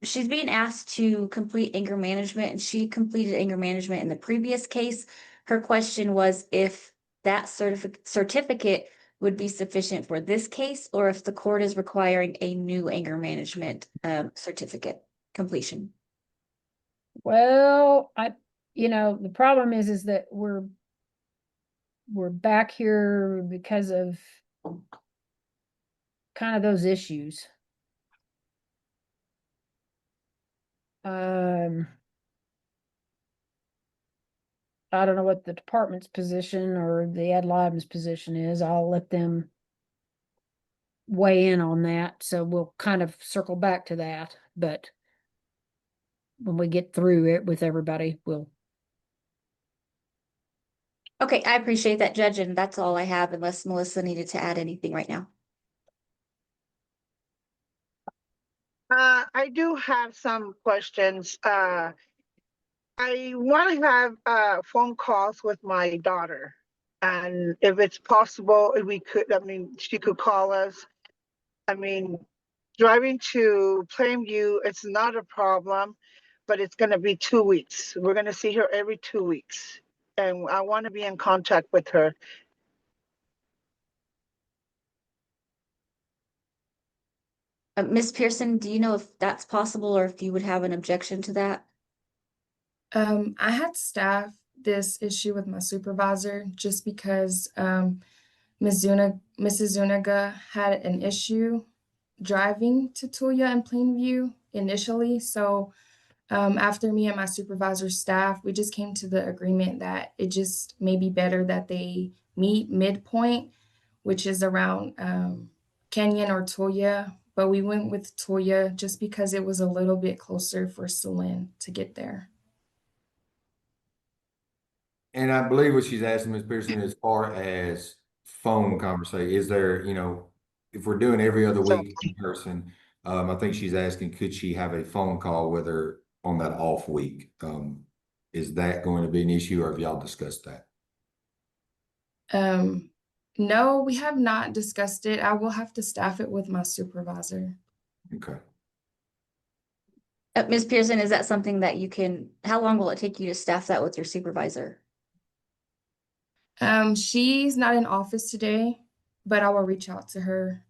she's being asked to complete anger management, and she completed anger management in the previous case. Her question was if that certificate would be sufficient for this case, or if the court is requiring a new anger management certificate completion. Well, the problem is that we're back here because of kind of those issues. I don't know what the department's position or the ad libum's position is. I'll let them weigh in on that. So we'll kind of circle back to that. But when we get through it with everybody, we'll. Okay, I appreciate that, Judge, and that's all I have unless Melissa needed to add anything right now. I do have some questions. I want to have phone calls with my daughter. And if it's possible, if we could, she could call us. Driving to Plainview, it's not a problem, but it's going to be 2 weeks. We're going to see her every 2 weeks. And I want to be in contact with her. Ms. Pearson, do you know if that's possible or if you would have an objection to that? I had staffed this issue with my supervisor just because Mrs. Zuniga had an issue driving to Tulia and Plainview initially. So after me and my supervisor staff, we just came to the agreement that it just may be better that they meet midpoint, which is around Kenyon or Tulia. But we went with Tulia just because it was a little bit closer for Celine to get there. And I believe what she's asking, Ms. Pearson, as far as phone conversation, is there, if we're doing every other week in person, I think she's asking, could she have a phone call with her on that off week? Is that going to be an issue, or have y'all discussed that? No, we have not discussed it. I will have to staff it with my supervisor. Okay. Ms. Pearson, is that something that you can, how long will it take you to staff that with your supervisor? She's not in office today, but I will reach out to her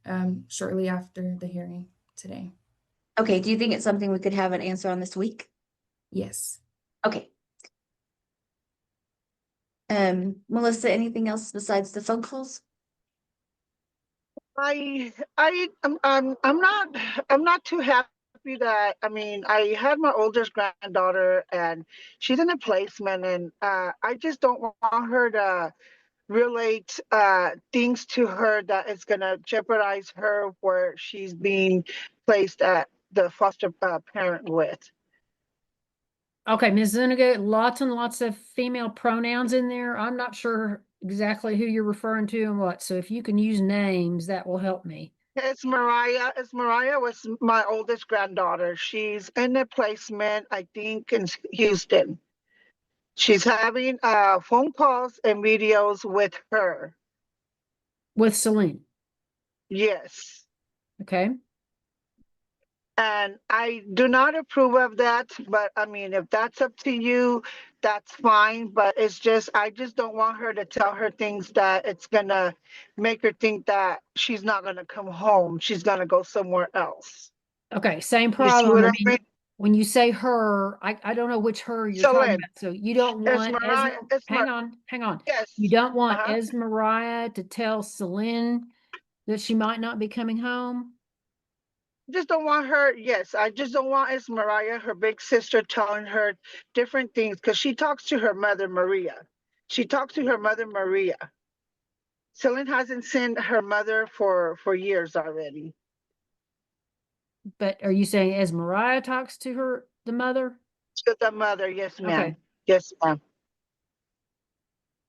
shortly after the hearing today. Okay, do you think it's something we could have an answer on this week? Yes. Okay. Melissa, anything else besides the phone calls? I'm not too happy that, I had my oldest granddaughter and she's in a placement, and I just don't want her to relate things to her that is going to jeopardize her where she's being placed at the foster parent with. Okay, Ms. Zuniga, lots and lots of female pronouns in there. I'm not sure exactly who you're referring to and what. So if you can use names, that will help me. It's Mariah. Mariah was my oldest granddaughter. She's in a placement, I think, in Houston. She's having phone calls and videos with her. with Celine. Yes. Okay. And I do not approve of that, but I mean, if that's up to you, that's fine. But it's just, I just don't want her to tell her things that it's gonna make her think that she's not gonna come home. She's gonna go somewhere else. Okay. Same You see problem. what I I mean, mean? when you say her, I don't know which her you're talking Celine, about. So you don't it's want Mariah, it's hang on, hang on. yes. You don't want Uh-huh. Esmariah to tell Celine that she might not be coming home? Just don't want her, yes, I just don't want Mariah, her big sister, telling her different things because she talks to her mother, Maria. She talks to her mother, Maria. Celine hasn't seen her mother for years already. But are you saying Esmariah talks to the mother? To the mother, yes, ma'am. Okay. Yes, ma'am.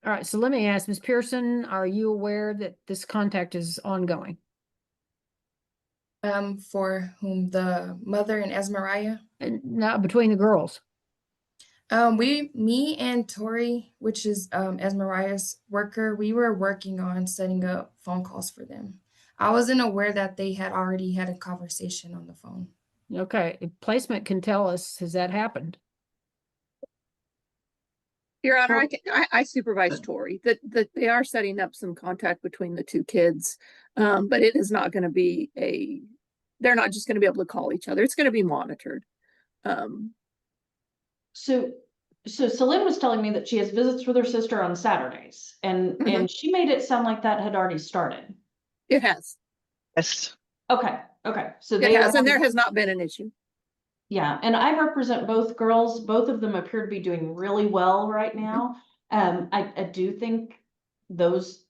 All right. So let me ask, Ms. Pearson, are you aware that this contact is ongoing? For whom, the mother and Esmariah? And not between the girls. Me and Tori, which is Esmariah's worker, we were working on setting up phone calls for them. I wasn't aware that they had already had a conversation on the phone. Okay. If placement can tell us, has that happened? Your Honor, I supervise Tori, that they are setting up some contact between the two kids. But it is not going to be they're not just going to be able to call each other. It's going to be monitored. So Celine was telling me that she has visits with her sister on Saturdays, and she made it sound like that had already started. It has. Yes. Okay. So It has, and there has not been an issue. Yeah, and I represent both girls. Both of them appear to be doing really well right now. I do think those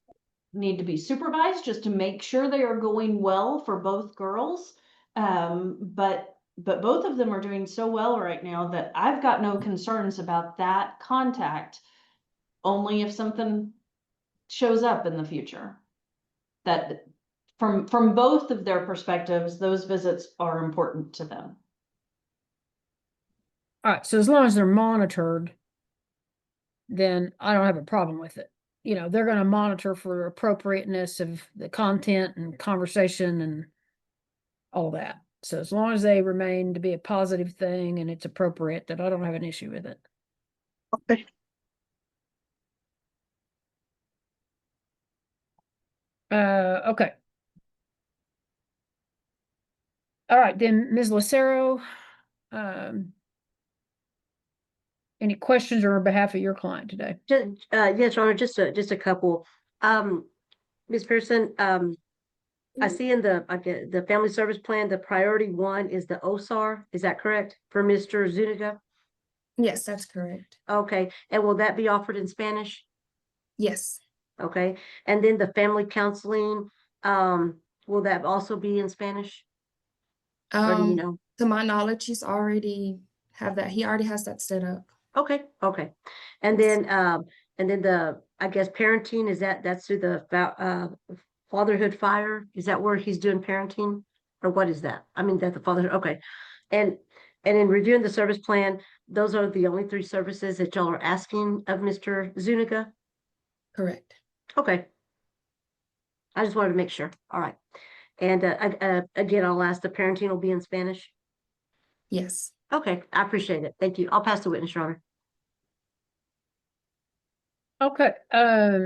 need to be supervised just to make sure they are going well for both girls. But both of them are doing so well right now that I've got no concerns about that contact, only if something shows up in the future. That from both of their perspectives, those visits are important to them. All right. So as long as they're monitored, then I don't have a problem with it. You know, they're going to monitor for appropriateness of the content and conversation and all that. So as long as they remain to be a positive thing and it's appropriate, that I don't have an issue with it. Okay. Okay. All right, then Ms. Lucero, any questions on behalf of your client today? Yes, Your Honor, just a couple. Ms. Pearson, I see in the family service plan, the priority one is the OSAR. Is that correct for Mr. Zuniga? Yes, that's correct. Okay, and will that be offered in Spanish? Yes. Okay, and then the family counseling, will that also be in Spanish? Or do you know? To my knowledge, he already has that set up. Okay. And then I guess parenting, that's through the fatherhood fire? Is that where he's doing parenting? Or what is that? I mean, that the fatherhood, okay. And in reviewing the service plan, those are the only 3 services that y'all are asking of Mr. Zuniga? Correct. Okay. I just wanted to make sure. All right. And again, I'll ask, the parenting will be in Spanish? Yes. Okay, I appreciate it. Thank you. I'll pass the witness, Your Honor. Okay,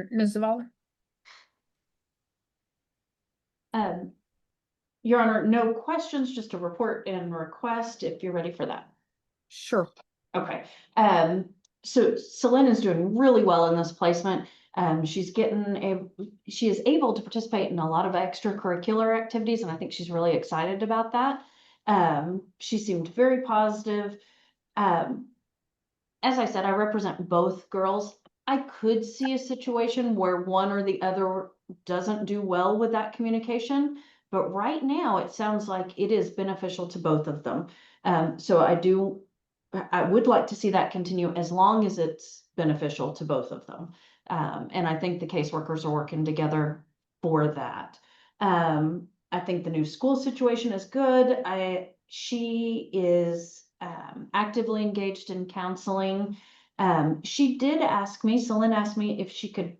Ms. Zavala? Your Honor, no questions, just a report and request if you're ready for that. Sure. Okay. So Celine is doing really well in this placement. She is able to participate in a lot of extracurricular activities, and I think she's really excited about that. She seemed very positive. As I said, I represent both girls. I could see a situation where one or the other doesn't do well with that communication, but right now it sounds like it is beneficial to both of them. So I would like to see that continue as long as it's beneficial to both of them. And I think the caseworkers are working together for that. I think the new school situation is good. She is actively engaged in counseling. She did ask me, Celine asked me if she could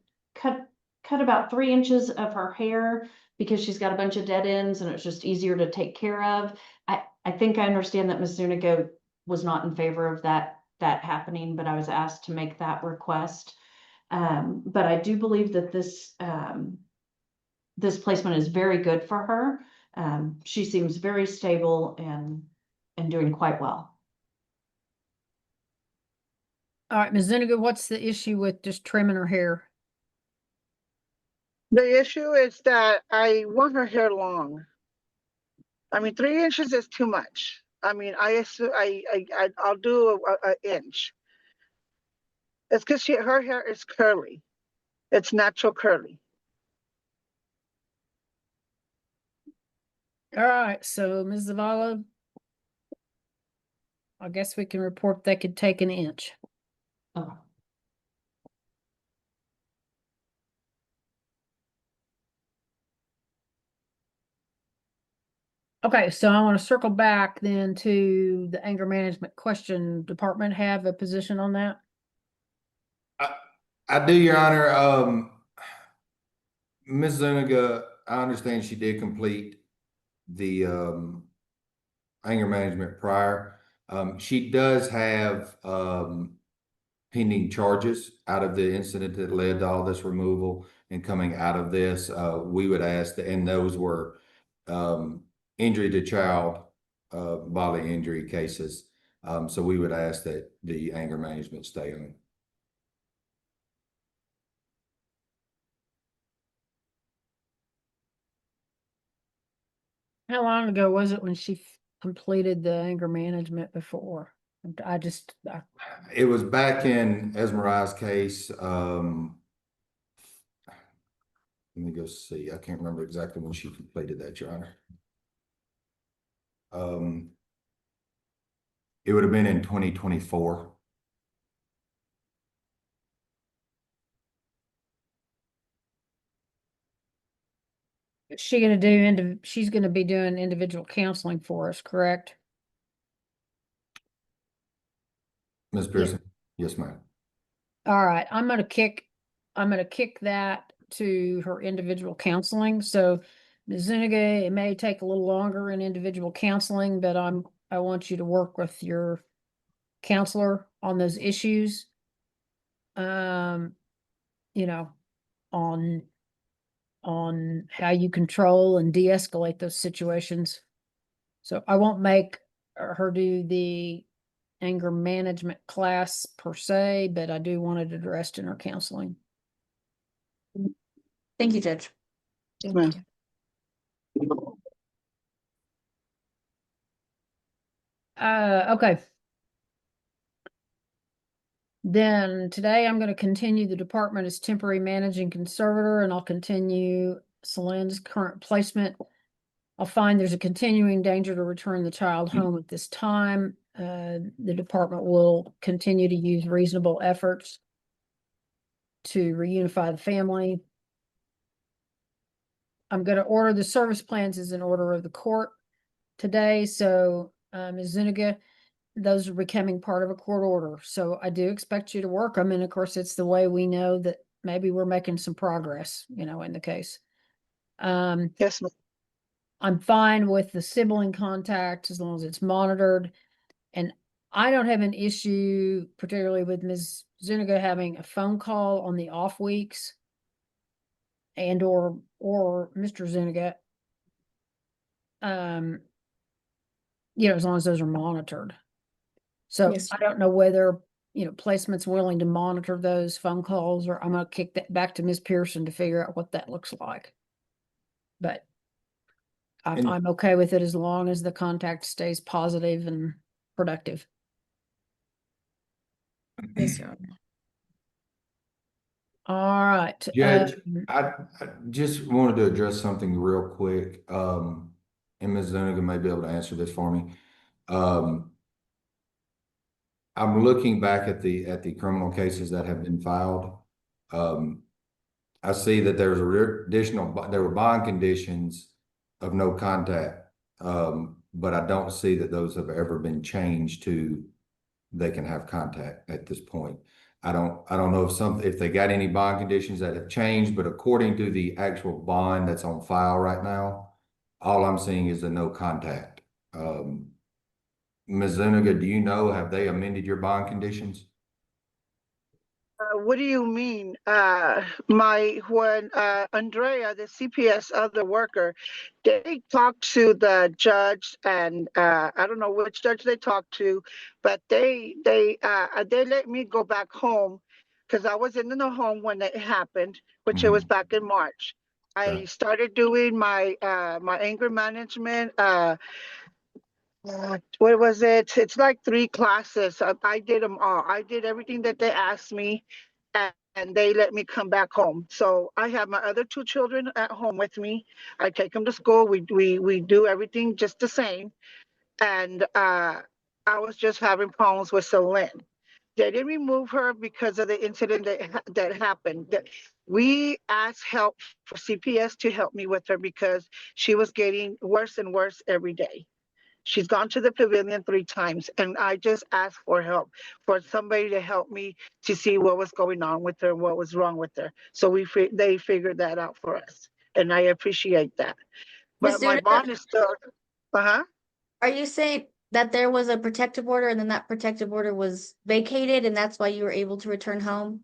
cut about 3 inches of her hair because she's got a bunch of dead ends and it's just easier to take care of. I think I understand that Ms. Zuniga was not in favor of that happening, but I was asked to make that request. But I do believe that this placement is very good for her. She seems very stable and doing quite well. All right, Ms. Zuniga, what's the issue with just trimming her hair? The issue is that I want her hair long. I mean, 3 inches is too much. I mean, I'll do a inch. It's because her hair is curly. It's natural curly. All right, so Ms. Zavala, I guess we can report they could take an inch. Oh. Okay, so I want to circle back then to the anger management question. Department have a position on that? I do, Your Honor. Ms. Zuniga, I understand she did complete the anger management prior. She does have pending charges out of the incident that led to all this removal, and coming out of this, we would ask that, and those were injury to child, bodily injury cases. So we would ask that the anger management stay on. How long ago was it when she completed the anger management before? It was back in Esmeralda's case. Let me go see. I can't remember exactly when she completed that, Your Honor. It would have been in 2024. She's going to be doing individual counseling for us, correct? Ms. Pearson? Yes, ma'am. All right, I'm going to kick that to her individual counseling. So Ms. Zuniga, it may take a little longer in individual counseling, but I want you to work with your counselor on those issues. You know, on how you control and de-escalate those situations. So I won't make her do the anger management class per se, but I do want it addressed in her counseling. Thank you, Judge. Thank you. Okay. Then today I'm going to continue the department as temporary managing conservator, and I'll continue Solange's current placement. I'll find there's a continuing danger to return the child home at this time. The department will continue to use reasonable efforts to reunify the family. I'm going to order the service plans as an order of the court today. So, Ms. Zuniga, those are becoming part of a court order. So I do expect you to work them. And of course, it's the way we know that maybe we're making some progress, you know, in the case. Yes, ma'am. I'm fine with the sibling contact as long as it's monitored. And I don't have an issue, particularly with Ms. Zuniga having a phone call on the off weeks and or Mr. Zuniga. You know, as long as those are monitored. So Yes. I don't know whether, you know, placement's willing to monitor those phone calls, or I'm going to kick that back to Ms. Pearson to figure out what that looks like. But I'm okay with it as long as the contact stays positive and productive. Yes, Your Honor. All right. Judge, I just wanted to address something real quick. And Ms. Zuniga may be able to answer this for me. I'm looking back at the criminal cases that have been filed. I see that there's there were bond conditions of no contact, but I don't see that those have ever been changed to they can have contact at this point. I don't know if they got any bond conditions that have changed, but according to the actual bond that's on file right now, all I'm seeing is a no contact. Ms. Zuniga, do you know, have they amended your bond conditions? What do you mean? When Andrea, the CPS other worker, they talked to the judge, and I don't know which judge they talked to, but they let me go back home because I was in the home when it happened, which it was back in March. I started doing my my anger management. What was it? It's like 3 classes. I did them all. I did everything that they asked me, and they let me come back home. So I have my other 2 children at home with me. I take them to school. We do everything just the same. And I was just having problems with Celine. They didn't remove her because of the incident that happened. We asked help for CPS to help me with her because she was getting worse and worse every day. She's gone to the pavilion 3 times, and I just asked for help, for somebody to help me to see what was going on with her, what was wrong with her. So they figured that out for us, and I appreciate that. But my bond is still, Are you saying that there was a protective order and then that protective order was vacated and that's why you were able to return home?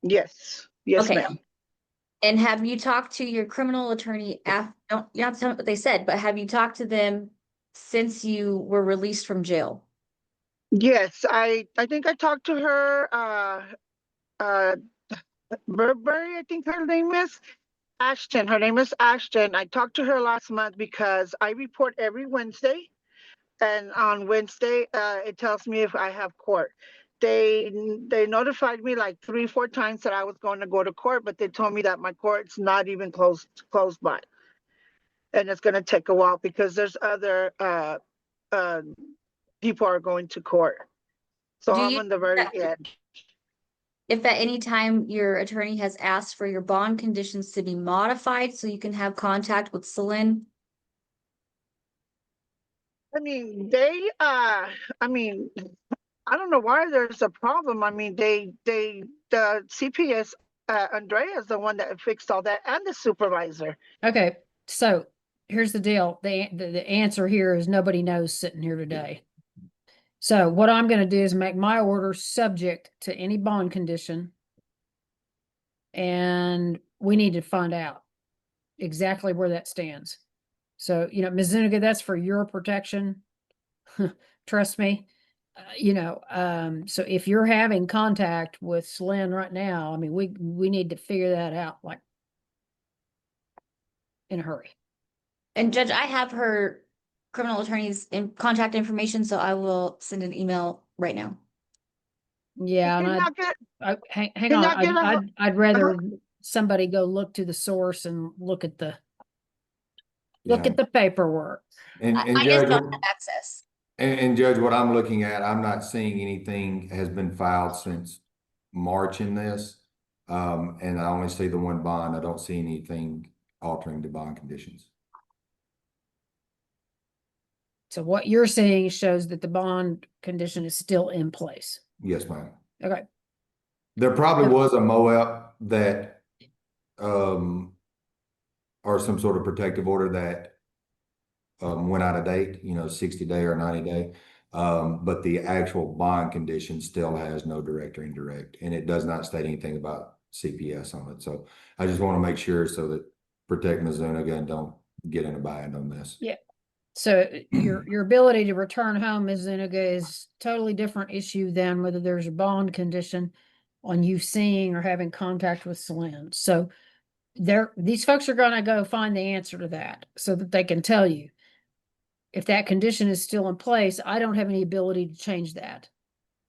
Yes. Yes, Okay. ma'am. And have you talked to your criminal attorney after, you don't have to tell me what they said, but have you talked to them since you were released from jail? Yes, I think I talked to her, Burberry, I think her name is. Ashton, her name is Ashton. I talked to her last month because I report every Wednesday. And on Wednesday, it tells me if I have court. They notified me like 3, 4 times that I was going to go to court, but they told me that my court's not even closed by, and it's going to take a while because there's other people are going to court. So I'm on the very end. If at any time your attorney has asked for your bond conditions to be modified so you can have contact with Celine? I mean, I don't know why there's a problem. I mean, the CPS, Andrea is the one that fixed all that, and the supervisor. Okay, so here's the deal. The answer here is nobody knows sitting here today. So what I'm gonna do is make my order subject to any bond condition. And we need to find out exactly where that stands. So, Ms. Zuniga, that's for your protection. Trust me. So if you're having contact with Celine right now, I mean, we need to figure that out like in a hurry. And Judge, I have her criminal attorney's contact information, so I will send an email right now. Yeah, and hang on. I'd rather somebody go look to the source and look at the paperwork. And I Judge, just don't have access. And Judge, what I'm looking at, I'm not seeing anything has been filed since March in this. And I only see the one bond. I don't see anything altering the bond conditions. So what you're saying shows that the bond condition is still in place. Yes, ma'am. Okay. There probably was a MOAP that, or some sort of protective order that went out of date, 60-day or 90-day. But the actual bond condition still has no direct or indirect, and it does not state anything about CPS on it. So I just want to make sure so that protect Ms. Zuniga and don't get in a bind on this. Yeah. So your ability to return home, Ms. Zuniga, is totally different issue than whether there's a bond condition on you seeing or having contact with Celine. So these folks are going to go find the answer to that so that they can tell you if that condition is still in place. I don't have any ability to change that.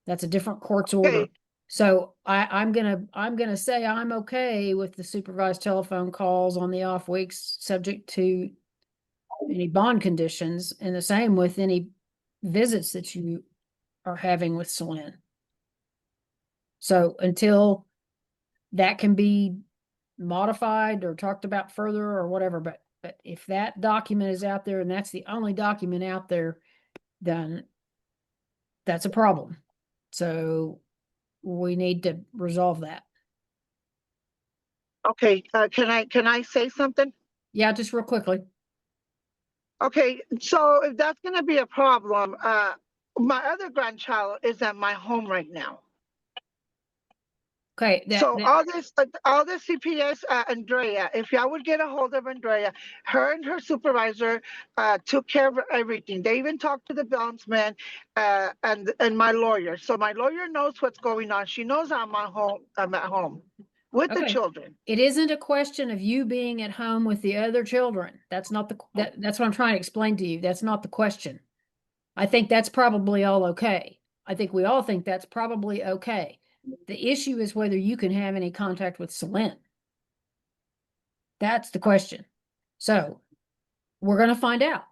That's a different court's order. So I'm gonna say I'm okay with the supervised telephone calls on the off weeks, subject to any bond conditions, and the same with any visits that you are having with Celine. So until that can be modified or talked about further or whatever, but if that document is out there and that's the only document out there, then that's a problem. So we need to resolve that. Okay, can I say something? Yeah, just real quickly. Okay, so if that's gonna be a problem, my other grandchild is at my home right now. Okay, So all this CPS, Andrea, if y'all would get a hold of Andrea, her and her supervisor took care of everything. They even talked to the bondsman and my lawyer. So my lawyer knows what's going on. She knows I'm at home with the Okay. children. It isn't a question of you being at home with the other children. That's not that's what I'm trying to explain to you. That's not the question. I think that's probably all okay. I think we all think that's probably okay. The issue is whether you can have any contact with Celine. That's the question. So we're going to find out.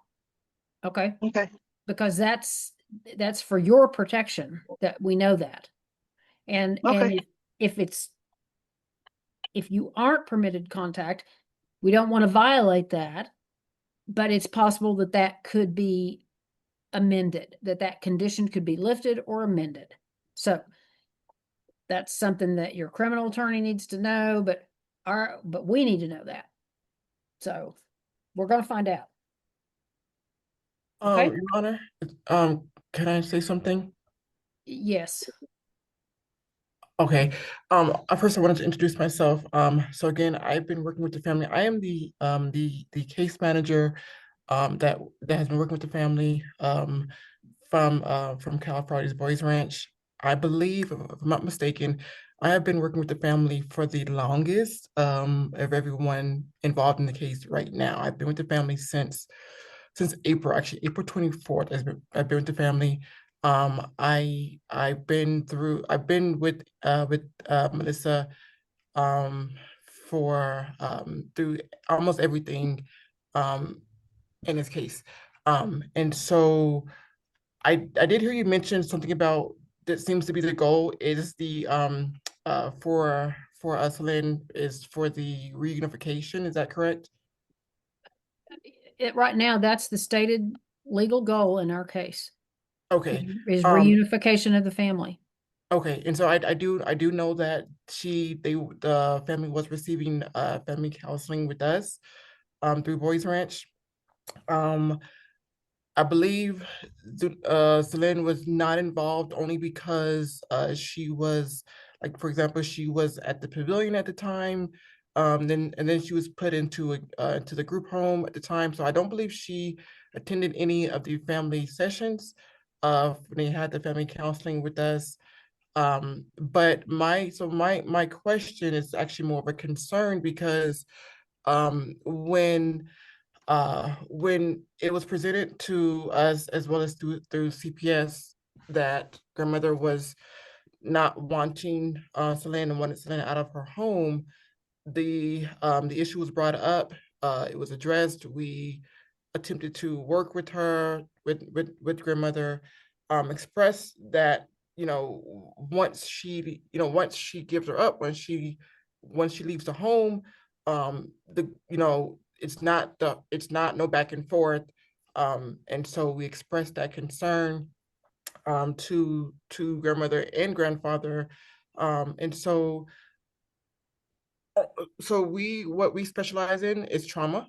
Okay. Okay. Because that's for your protection that we know that. And if you aren't permitted contact, we don't want to violate that, but it's possible that that could be amended, that condition could be lifted or amended. So that's something that your criminal attorney needs to know, but we need to know that. So we're going to find out. Okay? Your Honor, can I say something? Yes. Okay. First I wanted to introduce myself. So again, I've been working with the family. I am the case manager that has been working with the family from California's Boys Ranch. I believe, if I'm not mistaken, I have been working with the family for the longest of everyone involved in the case right now. I've been with the family since April, actually April 24th. I've been with the family. I've been with Melissa for through almost everything in this case. And so I did hear you mention something about that seems to be the goal is the for us, Lynn, is for the reunification. Is that correct? Right now, that's the stated legal goal in our case. Okay. Is reunification of the family. Okay, and so I do know that the family was receiving family counseling with us through Boys Ranch. I believe Celine was not involved only because she was, like, for example, she was at the pavilion at the time, then she was put into the group home at the time. So I don't believe she attended any of the family sessions when they had the family counseling with us. But my question is actually more of a concern because when it was presented to us as well as through CPS that grandmother was not wanting Celine and wanted Celine out of her home, the issue was brought up. It was addressed. We attempted to work with her, with grandmother, express that, once she gives her up, once she leaves the home, it's not no back and forth. And so we expressed that concern to grandmother and grandfather. And so what we specialize in is trauma.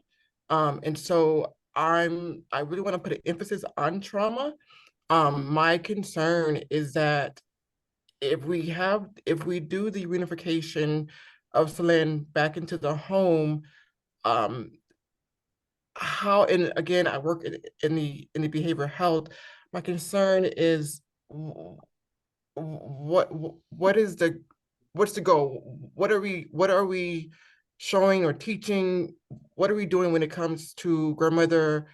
And so I really want to put an emphasis on trauma. My concern is that if we do the reunification of Celine back into the home, how, and again, I work in the behavioral health. My concern is what's the goal? What are we showing or teaching? What are we doing when it comes to grandmother?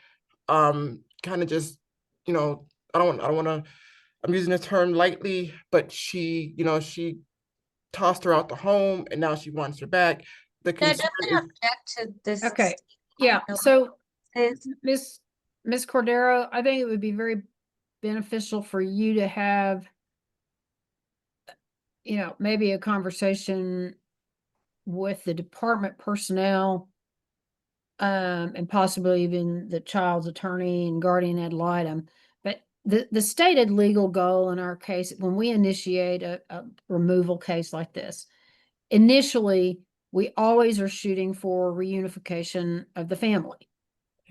Kind of just, I don't want to. I'm using the term lightly, but she tossed her out the home, and now she wants her back. The concern is, object to this. Okay. Yeah. So Miss Cordero, I think it would be very beneficial for you to have, maybe a conversation with the department personnel, and possibly even the child's attorney and guardian ad litem. But the stated legal goal in our case, when we initiate a removal case like this, initially, we always are shooting for reunification of the family.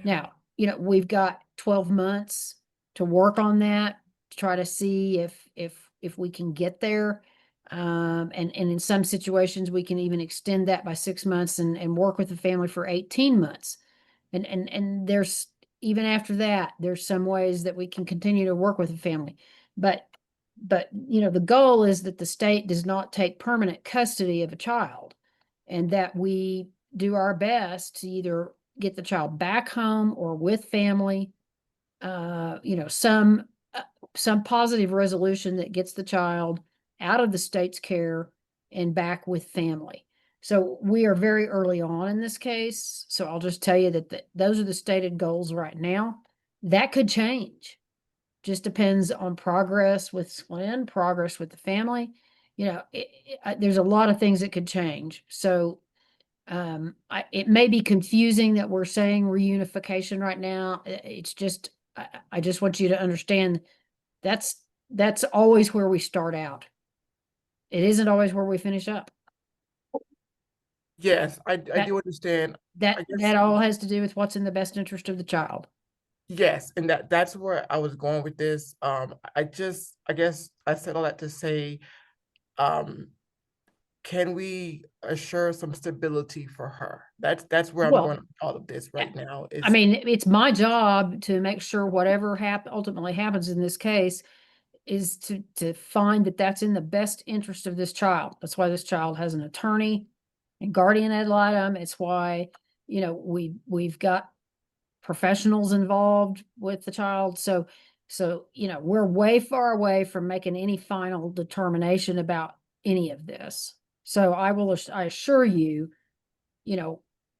Now, we've got 12 months to work on that, to try to see if we can get there. And in some situations, we can even extend that by 6 months and work with the family for 18 months. And there's, even after that, there's some ways that we can continue to work with the family. But the goal is that the state does not take permanent custody of a child, and that we do our best to either get the child back home or with family, some positive resolution that gets the child out of the state's care and back with family. So we are very early on in this case. So I'll just tell you that those are the stated goals right now. That could change. Just depends on progress with Slynn, progress with the family. There's a lot of things that could change. So it may be confusing that we're saying reunification right now. It's just, I just want you to understand that's always where we start out. It isn't always where we finish up. Yes, I do understand. That all has to do with what's in the best interest of the child. Yes, and that's where I was going with this. I guess I said all that to say, can we assure some stability for her? That's where I'm Well, going with all of this right now. I mean, it's my job to make sure whatever ultimately happens in this case is to find that that's in the best interest of this child. That's why this child has an attorney and guardian ad litem. It's why, we've got professionals involved with the child. So, we're way far away from making any final determination about any of this. So I assure you,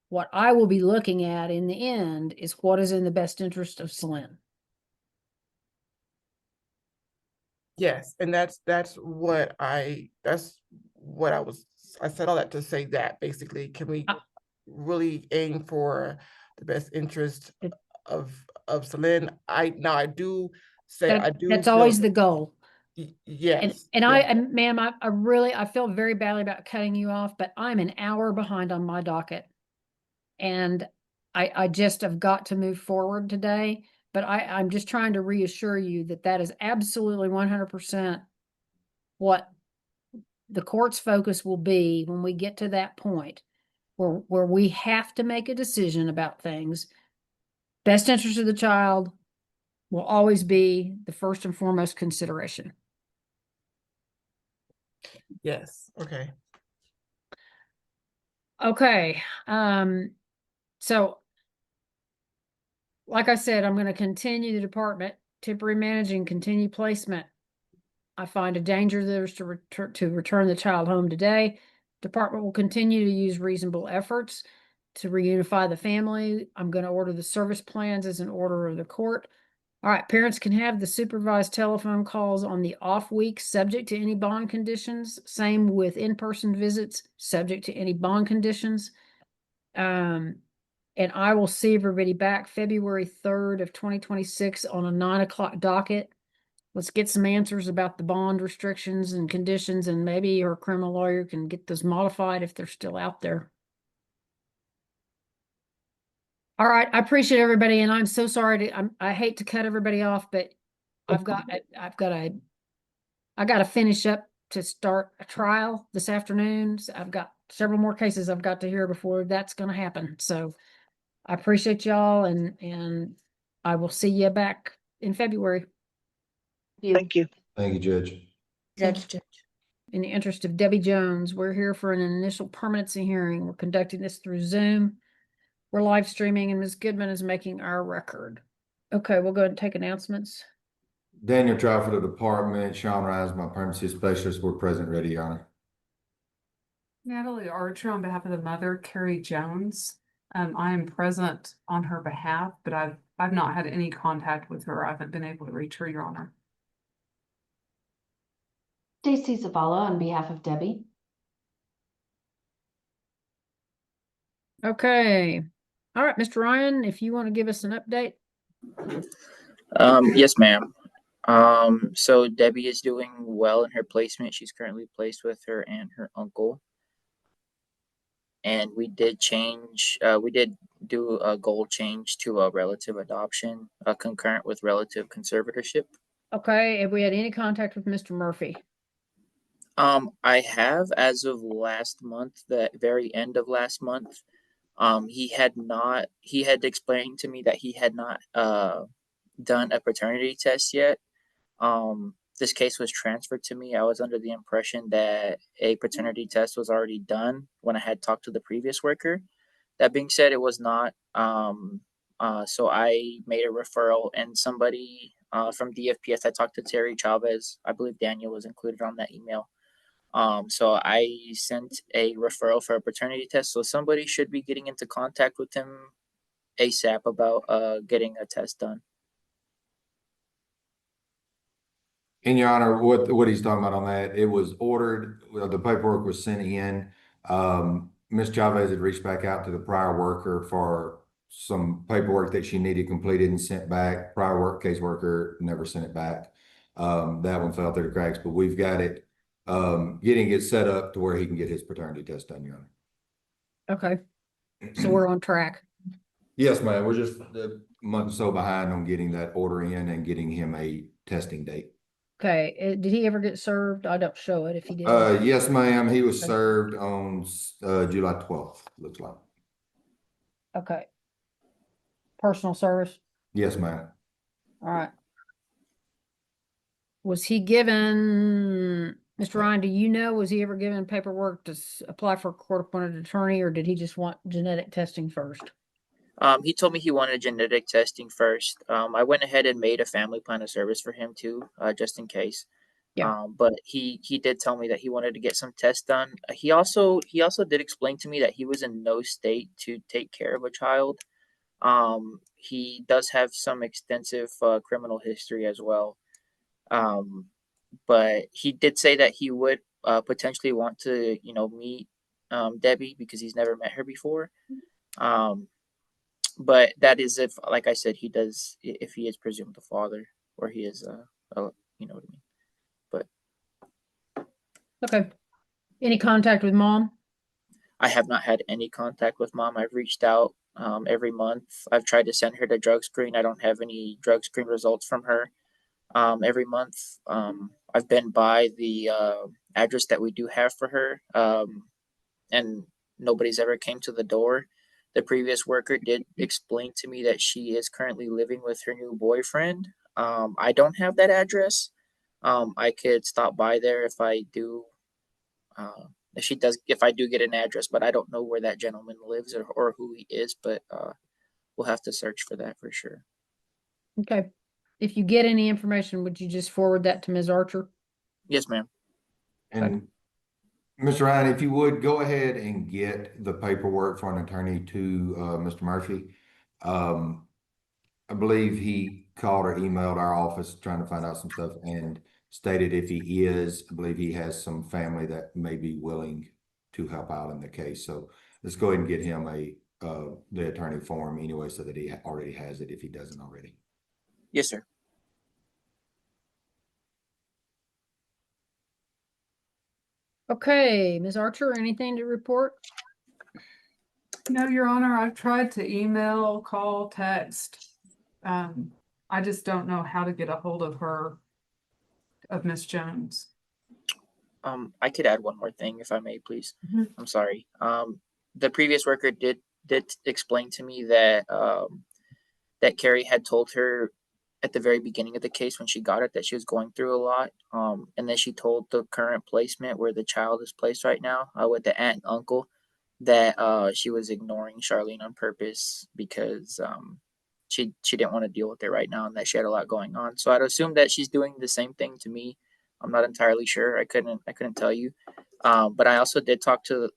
what I will be looking at in the end is what is in the best interest of Slynn. Yes, and that's what I said all that to say that basically, can we really aim for the best interest of Celine? I do say That's always the goal. Yes. And ma'am, I feel very badly about cutting you off, but I'm an hour behind on my docket. And I just have got to move forward today. But I'm just trying to reassure you that is absolutely 100% what the court's focus will be when we get to that point where we have to make a decision about things. Best interest of the child will always be the first and foremost consideration. Yes. Okay. Okay. So like I said, I'm going to continue the department, temporary managing, continue placement. I find a danger there's to return the child home today. Department will continue to use reasonable efforts to reunify the family. I'm going to order the service plans as an order of the court. All right, parents can have the supervised telephone calls on the off week, subject to any bond conditions. Same with in-person visits, subject to any bond conditions. And I will see everybody back February 3rd of 2026 on a 9 o'clock docket. Let's get some answers about the bond restrictions and conditions, and maybe our criminal lawyer can get those modified if they're still out there. All right, I appreciate everybody, and I'm so sorry I hate to cut everybody off, but I got to finish up to start a trial this afternoon. So I've got several more cases I've got to hear before that's going to happen. So I appreciate y'all, and I will see you back in February. Thank you. Thank you, Judge. Thank you, Judge. In the interest of Debbie Jones, we're here for an initial permanency hearing. We're conducting this through Zoom. We're live streaming, and Ms. Goodman is making our record. Okay, we'll go ahead and take announcements. Daniel Trout for the department, Sean Ryan, my permanency specialist. We're present, ready, Your Honor. Natalie Archer on behalf of the mother, Carrie Jones. I am present on her behalf, but I've not had any contact with her. I haven't been able to reach her, Your Honor. Stacy Zavala on behalf of Debbie. Okay. All right, Mr. Ryan, if you want to give us an update. Yes, ma'am. So Debbie is doing well in her placement. She's currently placed with her and her uncle. And we did do a goal change to a relative adoption, concurrent with relative conservatorship. Okay, have we had any contact with Mr. Murphy? I have, as of last month, the very end of last month. He had explained to me that he had not done a paternity test yet. This case was transferred to me. I was under the impression that a paternity test was already done when I had talked to the previous worker. That being said, it was not. So I made a referral, and somebody from DFPS, I talked to Terry Chavez. I believe Daniel was included on that email. So I sent a referral for a paternity test. So somebody should be getting into contact with him ASAP about getting a test done. In your honor, what he's talking about on that, it was ordered, the paperwork was sent in. Ms. Chavez had reached back out to the prior worker for some paperwork that she needed completed and sent back. Prior caseworker never sent it back. That one fell through the cracks, but we've got it, getting it set up to where he can get his paternity test done, your honor. Okay, so we're on track. Yes, ma'am. We're just a month or so behind on getting that order in and getting him a testing date. Okay, did he ever get served? I don't show it if he did. Yes, ma'am. He was Okay. served on July 12th, looks like. Okay. Personal service? Yes, ma'am. All right. Was he given, Mr. Ryan, do you know, was he ever given paperwork to apply for a court-appointed attorney, or did he just want genetic testing first? He told me he wanted genetic testing first. I went ahead and made a family plan of service for him too, just in case. Yeah. But he did tell me that he wanted to get some tests done. He also did explain to me that he was in no state to take care of a child. He does have some extensive criminal history as well. But he did say that he would potentially want to, meet Debbie because he's never met her before. But that is if, like I said, if he is presumed the father, or he is, you know what I mean. But Okay. Any contact with mom? I have not had any contact with mom. I've reached out every month. I've tried to send her the drug screen. I don't have any drug screen results from her every month. I've been by the address that we do have for her, and nobody's ever came to the door. The previous worker did explain to me that she is currently living with her new boyfriend. I don't have that address. I could stop by there if I do. If I do get an address, but I don't know where that gentleman lives or who he is, but we'll have to search for that for sure. Okay. If you get any information, would you just forward that to Ms. Archer? Yes, ma'am. And Mr. Ryan, if you would, go ahead and get the paperwork for an attorney to Mr. Murphy. I believe he called or emailed our office trying to find out some stuff and stated if he is, I believe he has some family that may be willing to help out in the case. So let's go ahead and get him the attorney form anyway, so that he already has it if he doesn't already. Yes, sir. Okay, Ms. Archer, anything to report? No, Your Honor, I've tried to email, call, text. I just don't know how to get a hold of her, of Miss Jones. I could add one more thing if I may, please. Mhm. I'm sorry. The previous worker did explain to me that that Carrie had told her at the very beginning of the case when she got it that she was going through a lot. And then she told the current placement where the child is placed right now, with the aunt and uncle, that she was ignoring Charlene on purpose because she didn't want to deal with it right now and that she had a lot going on. So I'd assume that she's doing the same thing to me. I'm not entirely sure. I couldn't tell you. But I also did talk to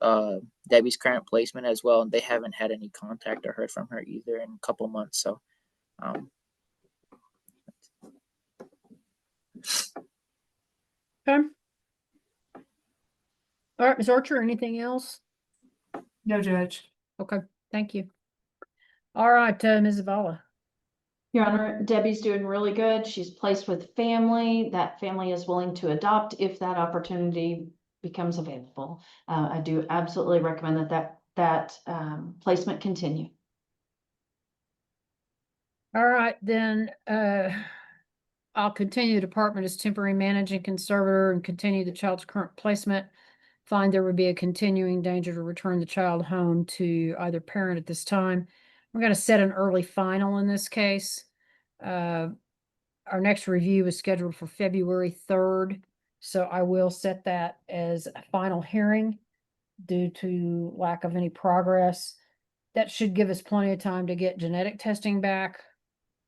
Debbie's current placement as well, and they haven't had any contact or heard from her either in a couple months. So Okay. All right, Ms. Archer, anything else? No, Judge. Okay, thank you. All right, Ms. Zavala. Your Honor, Debbie's doing really good. She's placed with family. That family is willing to adopt if that opportunity becomes available. I do absolutely recommend that placement continue. All right, then, I'll continue the department as temporary managing conservator and continue the child's current placement. Find there would be a continuing danger to return the child home to either parent at this time. We're going to set an early final in this case. Our next review is scheduled for February 3rd, so I will set that as a final hearing due to lack of any progress. That should give us plenty of time to get genetic testing back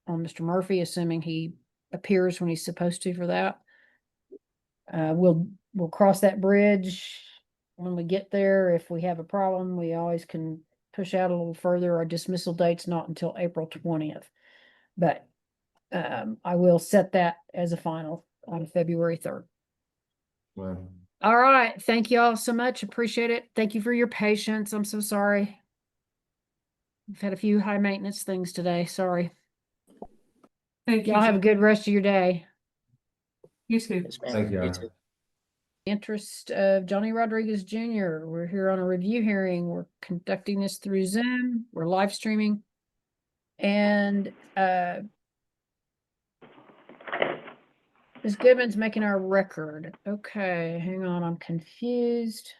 on Mr. Murphy, assuming he appears when he's supposed to for that. We'll cross that bridge when we get there. If we have a problem, we always can push out a little further. Our dismissal date's not until April 20th. But I will set that as a final on February 3rd. Well, All right. Thank you all so much. Appreciate it. Thank you for your patience. I'm so sorry. We've had a few high maintenance things today. Sorry. Thank you. Y'all have a good rest of your day. You too. Yes, ma'am. thank you, You Your too. Honor. Interest of Johnny Rodriguez Jr. We're here on a review hearing. We're conducting this through Zoom. We're live streaming. And Ms. Goodman's making our record. Okay, hang on, I'm confused.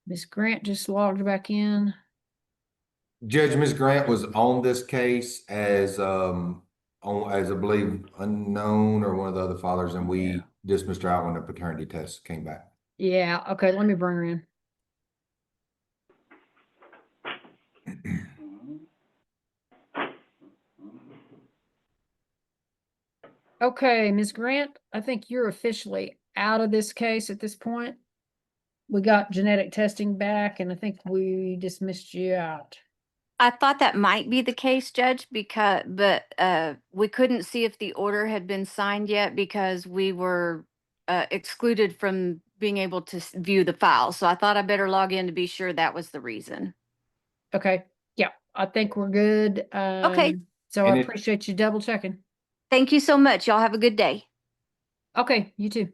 Ms. Grant just logged back in. Judge, Ms. Grant was on this case as as I believe unknown or one of the other fathers, and we dismissed her out when the paternity test came back. Yeah, okay, let me bring her in. Okay, Ms. Grant, I think you're officially out of this case at this point. We got genetic testing back, and I think we dismissed you out. I thought that might be the case, Judge, but we couldn't see if the order had been signed yet because we were excluded from being able to view the file. So I thought I better log in to be sure that was the reason. Okay, yeah, I think we're good. Okay. So I appreciate you double checking. Thank you so much. Y'all have a good day. Okay, you too.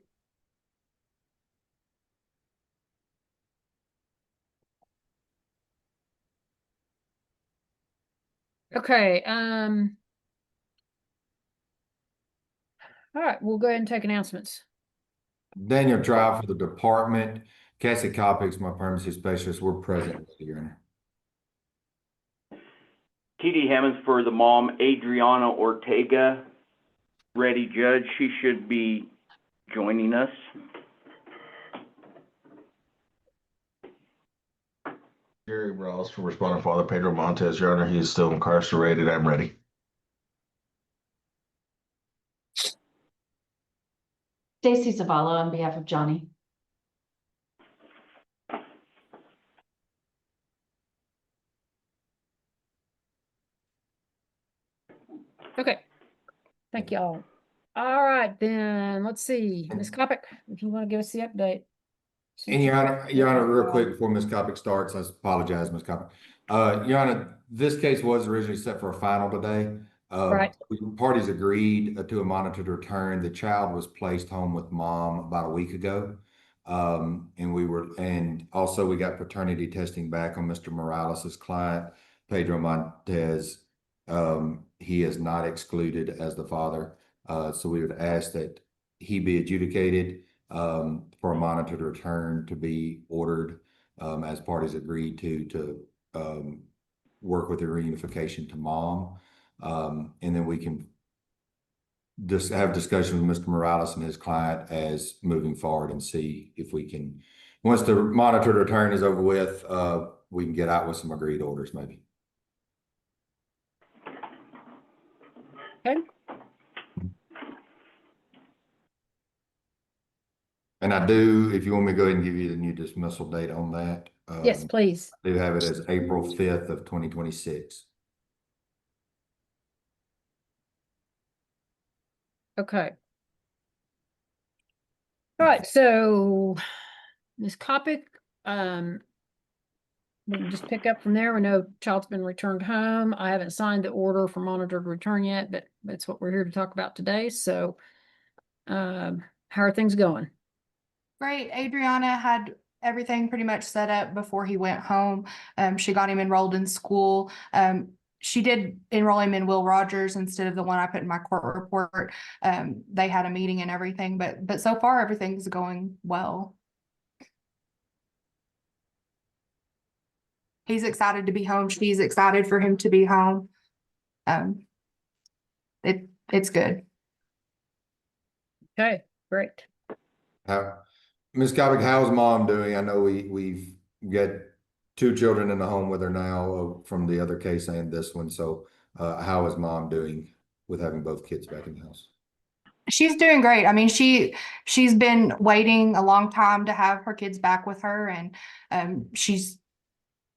Okay, all right, we'll go ahead and take announcements. Daniel Trial for the department. Cassie Coppix, my permanency specialist, we're present, Your Honor. TD Hammonds for the mom, Adriana Ortega. Ready, Judge. She should be joining us. Jerry Ross for respondent father Pedro Montez. Your Honor, he is still incarcerated. I'm ready. Stacy Zavala on behalf of Johnny. Okay, thank y'all. All right, then, let's see, Ms. Kopic, if you want to give us the update. And Your Honor, real quick before Ms. Coppix starts, I apologize, Ms. Coppix. Your Honor, this case was originally set for a final today. Right. Parties agreed to a monitored return. The child was placed home with mom about a week ago. And also we got paternity testing back on Mr. Morales's client, Pedro Montez. He is not excluded as the father. So we would ask that he be adjudicated for a monitored return to be ordered as parties agreed to work with the reunification to mom. And then we can just have discussion with Mr. Morales and his client as moving forward and see if we can, once the monitored return is over with, we can get out with some agreed orders maybe. Okay. And I do, if you want me to go ahead and give you the new dismissal date on that. Yes, please. I do have it as April 5th of 2026. Okay. All right, so Ms. Kopic, we can just pick up from there. We know child's been returned home. I haven't signed the order for monitored return yet, but that's what we're here to talk about today. So, how are things going? Great. Adriana had everything pretty much set up before he went home. She got him enrolled in school. She did enroll him in Will Rogers instead of the one I put in my court report. They had a meeting and everything, but so far everything's going well. He's excited to be home. She's excited for him to be home. It's good. Okay, great. Ms. Kovic, how's mom doing? I know we've got 2 children in the home with her now from the other case and this one. So how is mom doing with having both kids back in the house? She's doing great. I mean, she's been waiting a long time to have her kids back with her, and she's,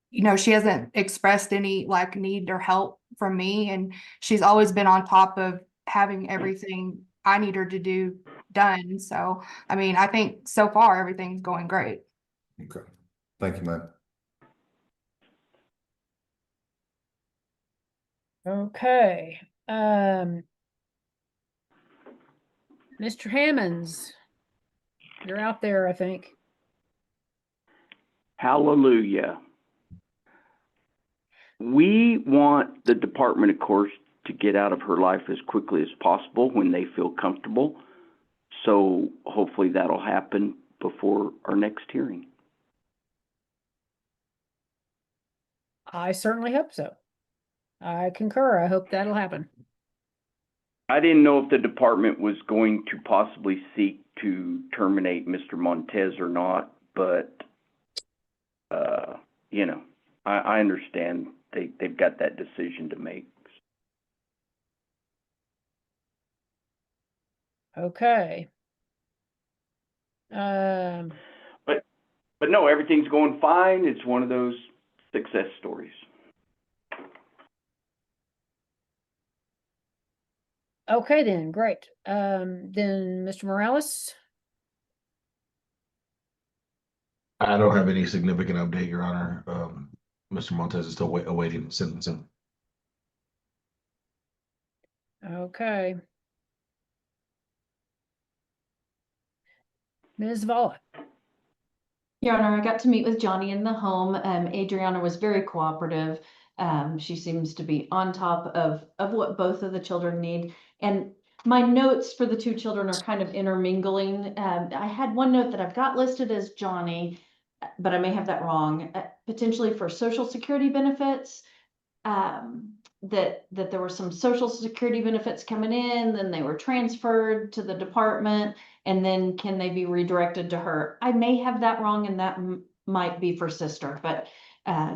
you know, she hasn't expressed any like need or help from me, and she's always been on top of having everything I need her to do done. So, I mean, I think so far everything's going great. Okay. Thank you, ma'am. Okay. Mr. Hammonds, you're out there, I think. Hallelujah. We want the Department of Courts to get out of her life as quickly as possible when they feel comfortable. So hopefully that'll happen before our next hearing. I certainly hope so. I concur. I hope that'll happen. I didn't know if the department was going to possibly seek to terminate Mr. Montez or not, but, you know, I understand they've got that decision to make. Okay. But no, everything's going fine. It's one of those success stories. Okay, then, great. Then Mr. Morales? I don't have any significant update, Your Honor. Mr. Montez is still awaiting sentencing. Okay. Ms. Volla? Your Honor, I got to meet with Johnny in the home. Adriana was very cooperative. She seems to be on top of what both of the children need. And my notes for the 2 children are kind of intermingling. I had one note that I've got listed as Johnny, but I may have that wrong, potentially for Social Security benefits. That there were some Social Security benefits coming in, then they were transferred to the department, and then can they be redirected to her? I may have that wrong, and that might be for sister, but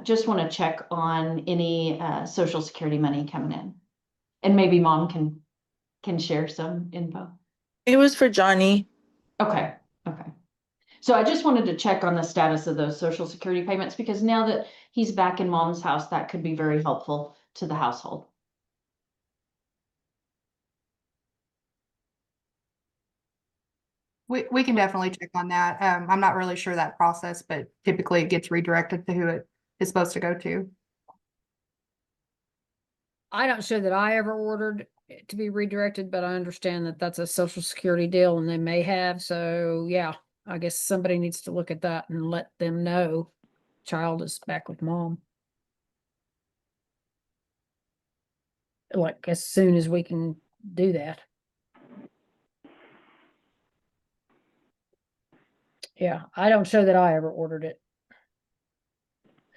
just want to check on any Social Security money coming in, and maybe mom can share some info. It was for Johnny. Okay. So I just wanted to check on the status of those Social Security payments, because now that he's back in mom's house, that could be very helpful to the household. We can definitely check on that. I'm not really sure that process, but typically it gets redirected to who it is supposed to go to. I don't show that I ever ordered it to be redirected, but I understand that that's a Social Security deal and they may have. So yeah, I guess somebody needs to look at that and let them know child is back with mom. Like as soon as we can do that. Yeah, I don't show that I ever ordered it.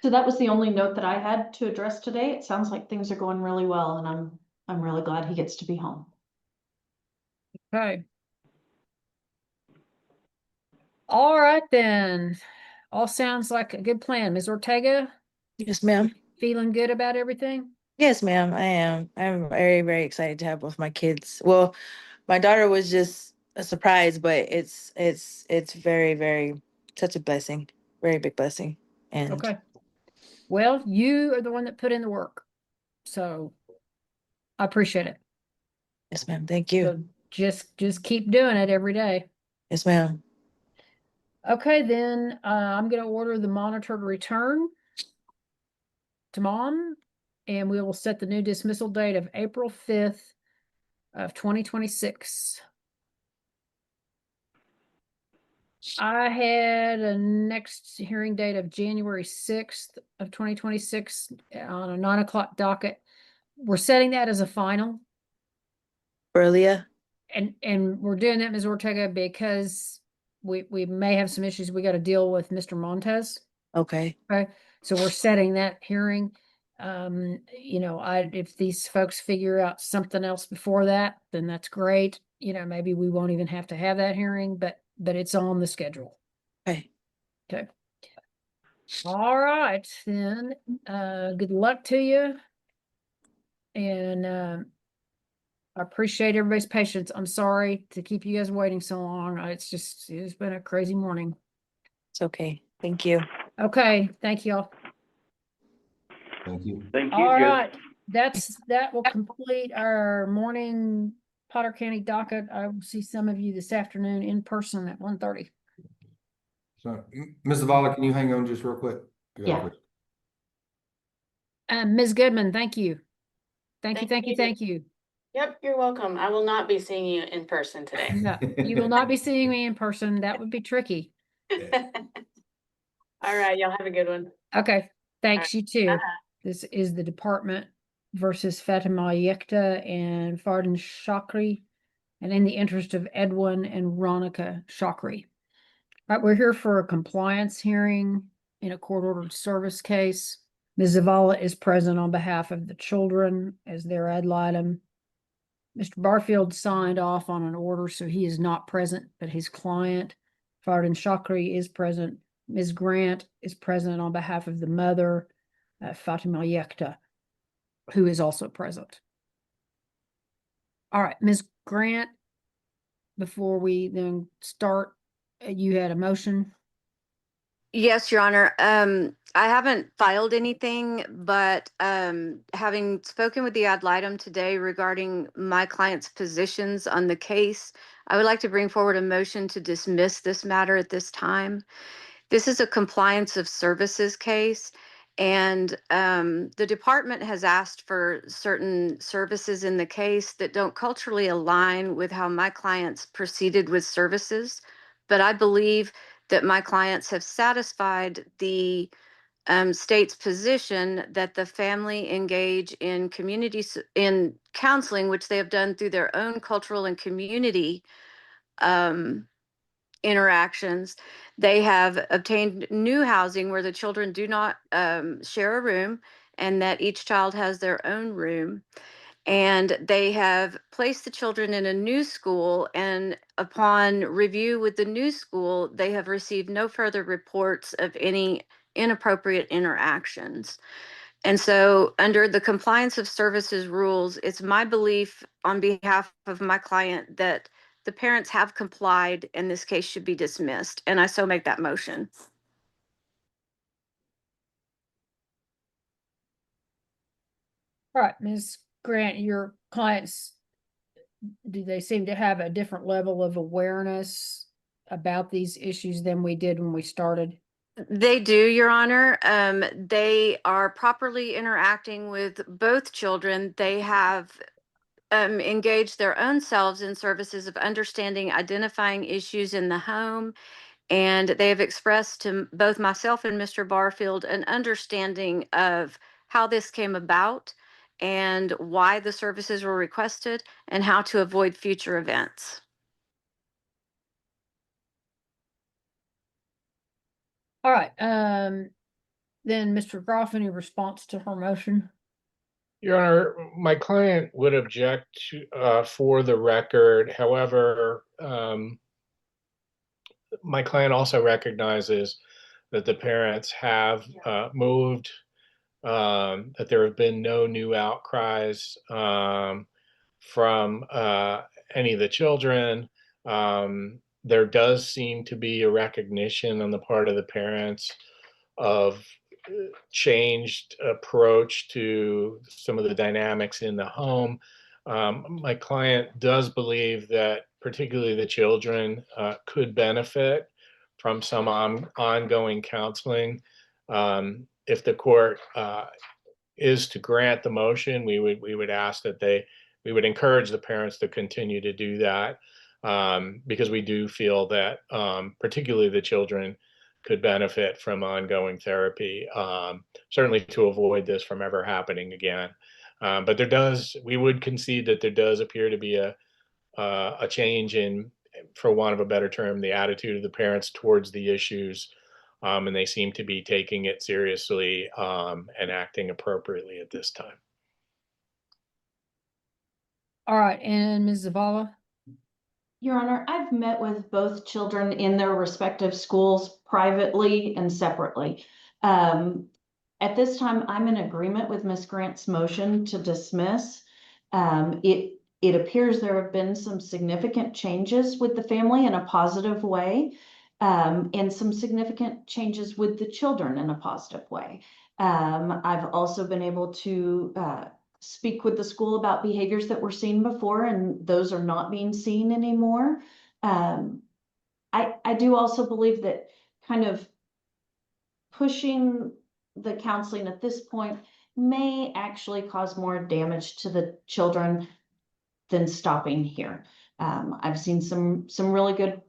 So that was the only note that I had to address today. It sounds like things are going really well, and I'm really glad he gets to be home. Okay. All right then. All sounds like a good plan. Ms. Ortega? Yes, ma'am. Feeling good about everything? Yes, ma'am, I am. I'm very, very excited to have both my kids. Well, my daughter was just a surprise, but it's very, very such a blessing, very big blessing. And Okay. Well, you are the one that put in the work. So I appreciate it. yes, ma'am. Thank you. So just keep doing it every day. Yes, ma'am. Okay, then I'm gonna order the monitored return. to mom. And we will set the new dismissal date of April 5th of 2026. I had a next hearing date of January 6th of 2026 on a 9 o'clock docket. We're setting that as a final. Earlier. And we're doing that, Ms. Ortega, because we may have some issues we got to deal with Mr. Montez. Okay. Okay, so we're setting that hearing. You know, if these folks figure out something else before that, then that's great. You know, maybe we won't even have to have that hearing, but it's on the schedule. Okay. Okay. All right, then. Good luck to you. And I appreciate everybody's patience. I'm sorry to keep you guys waiting so long. It's been a crazy morning. It's okay. Thank you. Okay, thank you all. Thank you. Thank you, All Judge. right, that will complete our morning Potter County docket. I will see some of you this afternoon in person at 1:30. So, Ms. Zavala, can you hang on just real quick? Yeah. Ms. Goodman, thank you. Thank you. Yep, you're welcome. I will not be seeing you in person today. No, you will not be seeing me in person. That would be tricky. All right, y'all have a good one. Okay, thanks, you too. Bye. This is the department versus Fatima Yekta and Fardin Shakri, and in the interest of Edwin and Ronica Shakri. All right, we're here for a compliance hearing in a court-ordered service case. Ms. Zavala is present on behalf of the children as their ad litem. Mr. Barfield signed off on an order, so he is not present, but his client, Fardin Shakri, is present. Ms. Grant is present on behalf of the mother, Fatima Yekta, who is also present. All right, Ms. Grant, before we then start, you had a motion. Yes, Your Honor. I haven't filed anything, but having spoken with the ad litem today regarding my client's positions on the case, I would like to bring forward a motion to dismiss this matter at this time. This is a compliance of services case, and the department has asked for certain services in the case that don't culturally align with how my clients proceeded with services. But I believe that my clients have satisfied the state's position that the family engage in in counseling, which they have done through their own cultural and community interactions. They have obtained new housing where the children do not share a room, and that each child has their own room. And they have placed the children in a new school, and upon review with the new school, they have received no further reports of any inappropriate interactions. And so under the compliance of services rules, it's my belief on behalf of my client that the parents have complied and this case should be dismissed. And I so make that motion. All right, Ms. Grant, your clients, do they seem to have a different level of awareness about these issues than we did when we started? They do, Your Honor. They are properly interacting with both children. They have engaged their own selves in services of understanding, identifying issues in the home, and they have expressed to both myself and Mr. Barfield an understanding of how this came about and why the services were requested and how to avoid future events. All right, then Mr. Groff, any response to her motion? Your Honor, my client would object to, for the record. However, my client also recognizes that the parents have moved, that there have been no new outcries from any of the children. There does seem to be a recognition on the part of the parents of changed approach to some of the dynamics in the home. My client does believe that particularly the children could benefit from some ongoing counseling. If the court is to grant the motion, we would ask that we would encourage the parents to continue to do that, because we do feel that particularly the children could benefit from ongoing therapy, certainly to avoid this from ever happening again. But we would concede that there does appear to be a change in, for want of a better term, the attitude of the parents towards the issues. And they seem to be taking it seriously and acting appropriately at this time. All right, and Ms. Zavala? Your Honor, I've met with both children in their respective schools privately and separately. At this time, I'm in agreement with Ms. Grant's motion to dismiss. It appears there have been some significant changes with the family in a positive way, and some significant changes with the children in a positive way. I've also been able to speak with the school about behaviors that were seen before, and those are not being seen anymore. I do also believe that kind of pushing the counseling at this point may actually cause more damage to the children than stopping here. I've seen some really good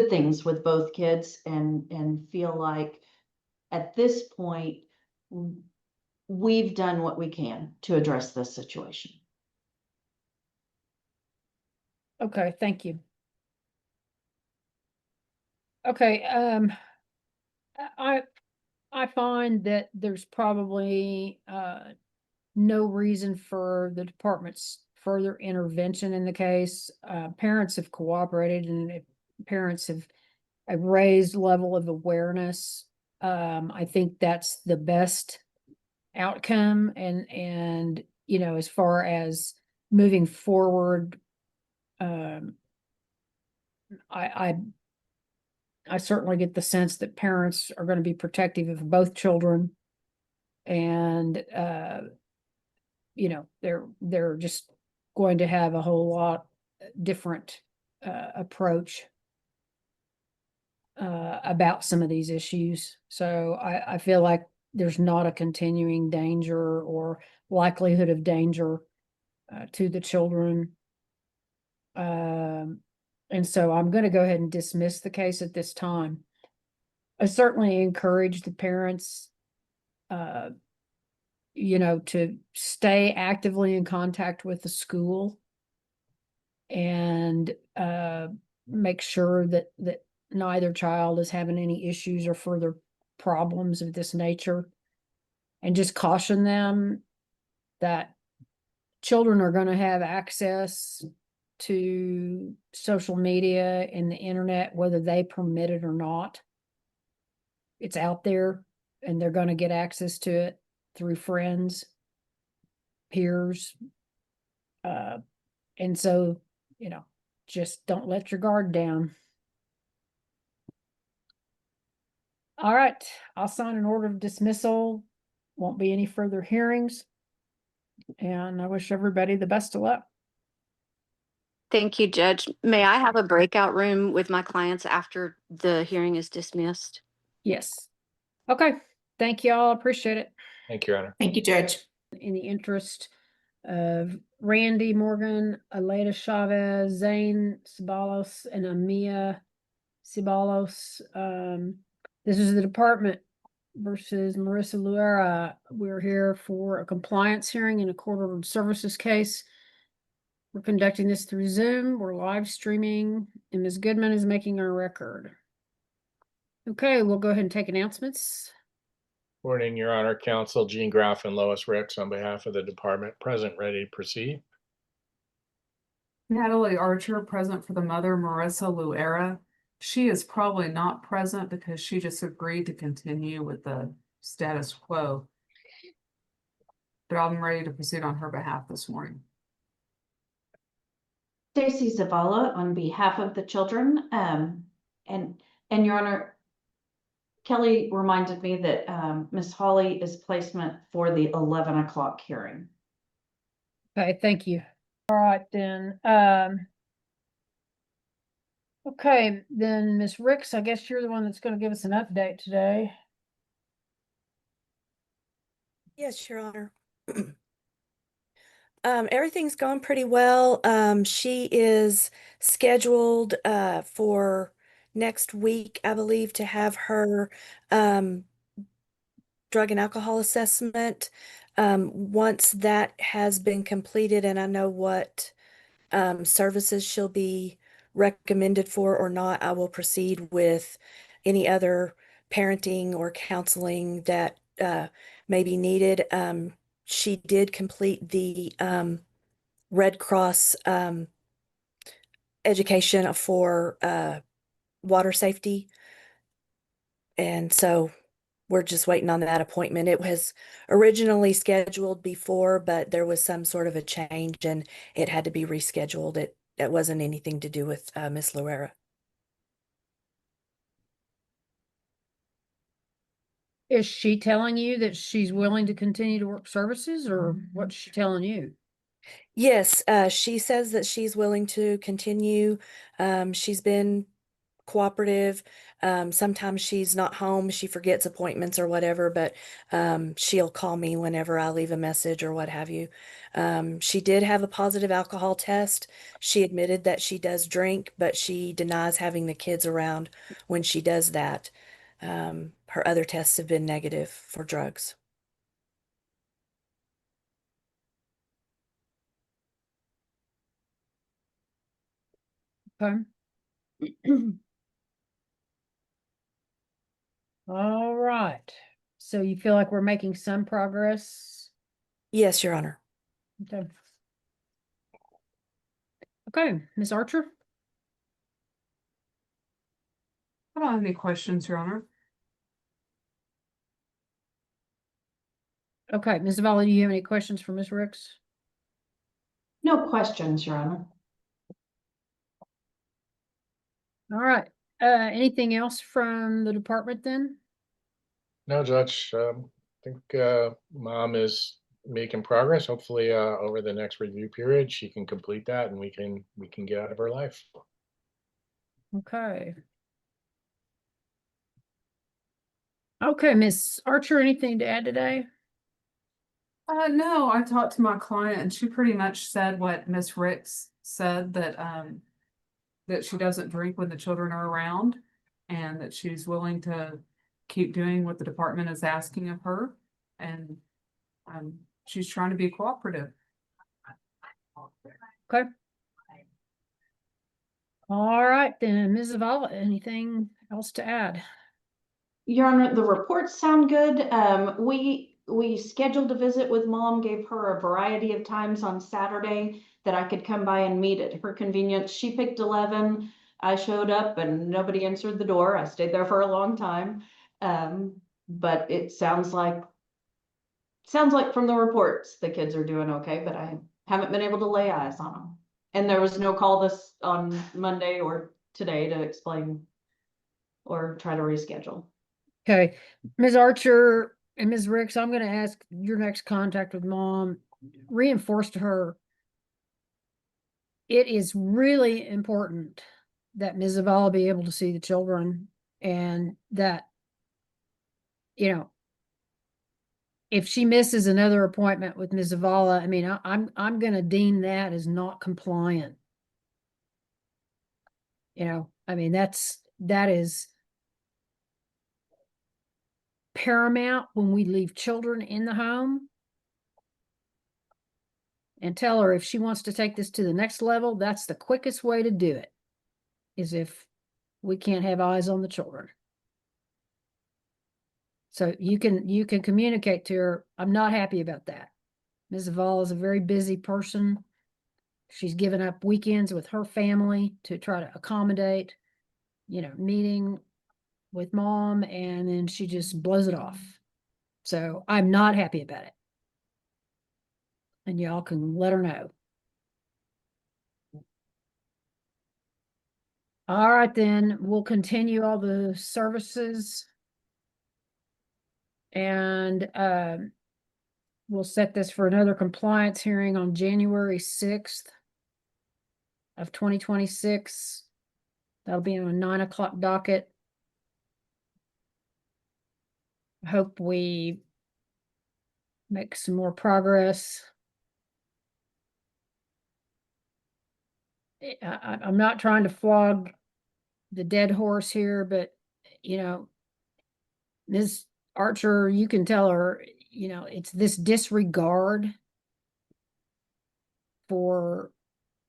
things with both kids, and feel like at this point we've done what we can to address this situation. Okay, thank you. Okay, I find that there's probably no reason for the department's further intervention in the case. Parents have cooperated, and if parents have a raised level of awareness, I think that's the best outcome. And you know, as far as moving forward, I certainly get the sense that parents are going to be protective of both children, and you know, they're just going to have a whole lot different approach about some of these issues. So I feel like there's not a continuing danger or likelihood of danger to the children. And so I'm going to go ahead and dismiss the case at this time. I certainly encourage the parents, you know, to stay actively in contact with the school and make sure that neither child is having any issues or further problems of this nature, and just caution them that children are going to have access to social media and the internet, whether they permit it or not. It's out there, and they're going to get access to it through friends, peers. And so, you know, just don't let your guard down. All right, I'll sign an order of dismissal. Won't be any further hearings. And I wish everybody the best of luck. Thank you, Judge. May I have a breakout room with my clients after the hearing is dismissed? Yes. Okay. Thank you all. Appreciate it. Thank you, Your Honor. Thank you, Judge. In the interest of Randy Morgan, Aleda Chavez, Zane Ceballos, and Amia Ceballos, this is the department versus Marissa Luera. We're here for a compliance hearing in a court-ordered services case. We're conducting this through Zoom. We're live streaming, and Ms. Goodman is making our record. Okay, we'll go ahead and take announcements. Morning, Your Honor. Counsel Gene Graff and Lois Ricks on behalf of the department, present, ready to proceed. Natalie Archer, present for the mother, Marissa Luera. She is probably not present because she just agreed to continue with the status quo. But I'm ready to proceed on her behalf this morning. Stacy Zavala on behalf of the children, and Your Honor, Kelly reminded me that Ms. Hawley is placement for the 11 o'clock hearing. Okay, thank you. All right, then. Okay, then Ms. Ricks, I guess you're the one that's going to give us an update today. Yes, Your Honor. Everything's gone pretty well. She is scheduled for next week, I believe, to have her drug and alcohol assessment. Once that has been completed and I know what services she'll be recommended for or not, I will proceed with any other parenting or counseling that may be needed. She did complete the Red Cross education for water safety. And so we're just waiting on that appointment. It was originally scheduled before, but there was some sort of a change and it had to be rescheduled. It wasn't anything to do with Miss Loera. Is she telling you that she's willing to continue to work services, or what's she telling you? Yes, she says that she's willing to continue. She's been cooperative. Sometimes she's not home, she forgets appointments or whatever, but she'll call me whenever I leave a message or what have you. She did have a positive alcohol test. She admitted that she does drink, but she denies having the kids around when she does that. Her other tests have been negative for drugs. Okay. All right. So you feel like we're making some progress? Yes, Your Honor. Okay. Okay, Ms. Archer? I don't have any questions, Your Honor. Okay, Ms. Zavala, do you have any questions for Ms. Ricks? No questions, Your Honor. All right. Anything else from the department then? No, Judge, I think Mom is making progress. Hopefully, over the next review period, she can complete that and we can get out of her life. Okay. Okay, Ms. Archer, anything to add today? No, I talked to my client and she pretty much said what Miss Ricks said, that she doesn't drink when the children are around and that she's willing to keep doing what the department is asking of her. And she's trying to be cooperative. Okay. All right, then, Ms. Zavala, anything else to add? Your Honor, the reports sound good. We scheduled a visit with Mom, gave her a variety of times on Saturday that I could come by and meet at her convenience. She picked 11. I showed up and nobody answered the door. I stayed there for a long time. But it sounds like from the reports, the kids are doing okay, but I haven't been able to lay eyes on them. And there was no call this on Monday or today to explain or try to reschedule. Okay, Ms. Archer and Ms. Ricks, I'm gonna ask your next contact with Mom, reinforce to her. It is really important that Ms. Zavala be able to see the children and that, you know, if she misses another appointment with Ms. Zavala, I mean, I'm gonna deem that as not compliant. You know, I mean, that is paramount when we leave children in the home. And tell her if she wants to take this to the next level, that's the quickest way to do it, is if we can't have eyes on the children. So you can communicate to her, I'm not happy about that. Ms. Zavala is a very busy person. She's given up weekends with her family to try to accommodate, you know, meeting with Mom, and then she just blows it off. So I'm not happy about it. And y'all can let her know. All right, then we'll continue all the services. And we'll set this for another compliance hearing on January 6th of 2026. That'll be on a 9 o'clock docket. I hope we make some more progress. I'm not trying to flog the dead horse here, but Ms. Archer, you can tell her, it's this disregard for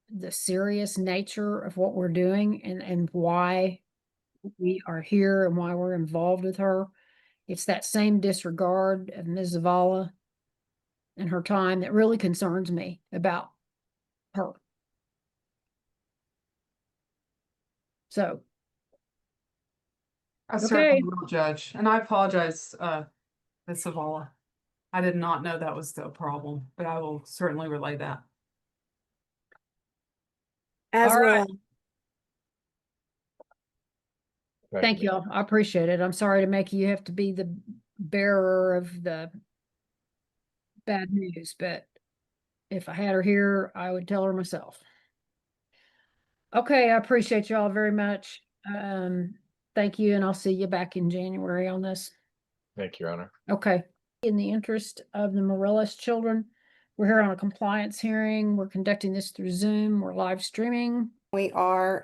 the serious nature of what we're doing and why we are here and why we're involved with her. It's that same disregard of Ms. Zavala and her time that really concerns me about her. So. I certainly will, Judge, and I apologize, Ms. Zavala. I did not know that was the problem, but I will certainly relay that. As All well. right. Thank you all. I appreciate it. I'm sorry to make you have to be the bearer of the bad news, but if I had her here, I would tell her myself. Okay, I appreciate y'all very much. Thank you, and I'll see you back in January on this. Thank you, Your Honor. Okay. In the interest of the Morellis children, we're here on a compliance hearing. We're conducting this through Zoom. We're live streaming. We are,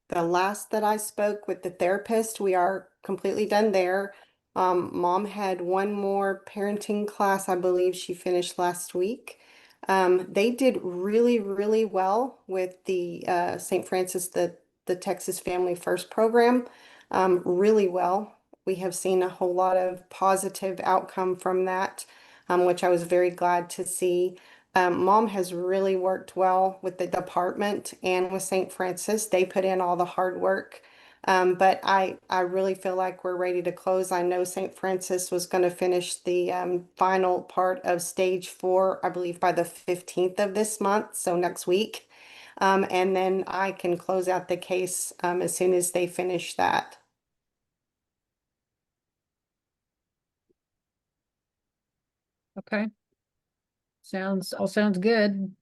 the last that I spoke with the therapist, we are completely done there. Mom had one more parenting class, I believe she finished last week. They did really, really well with the St. Francis, the Texas Family First program, really well. We have seen a whole lot of positive outcome from that, which I was very glad to see. Mom has really worked well with the department and with St. Francis. They put in all the hard work. But I really feel like we're ready to close. I know St. Francis was going to finish the final part of stage 4, I believe by the 15th of this month, so next week. And then I can close out the case as soon as they finish that. Okay. All sounds good.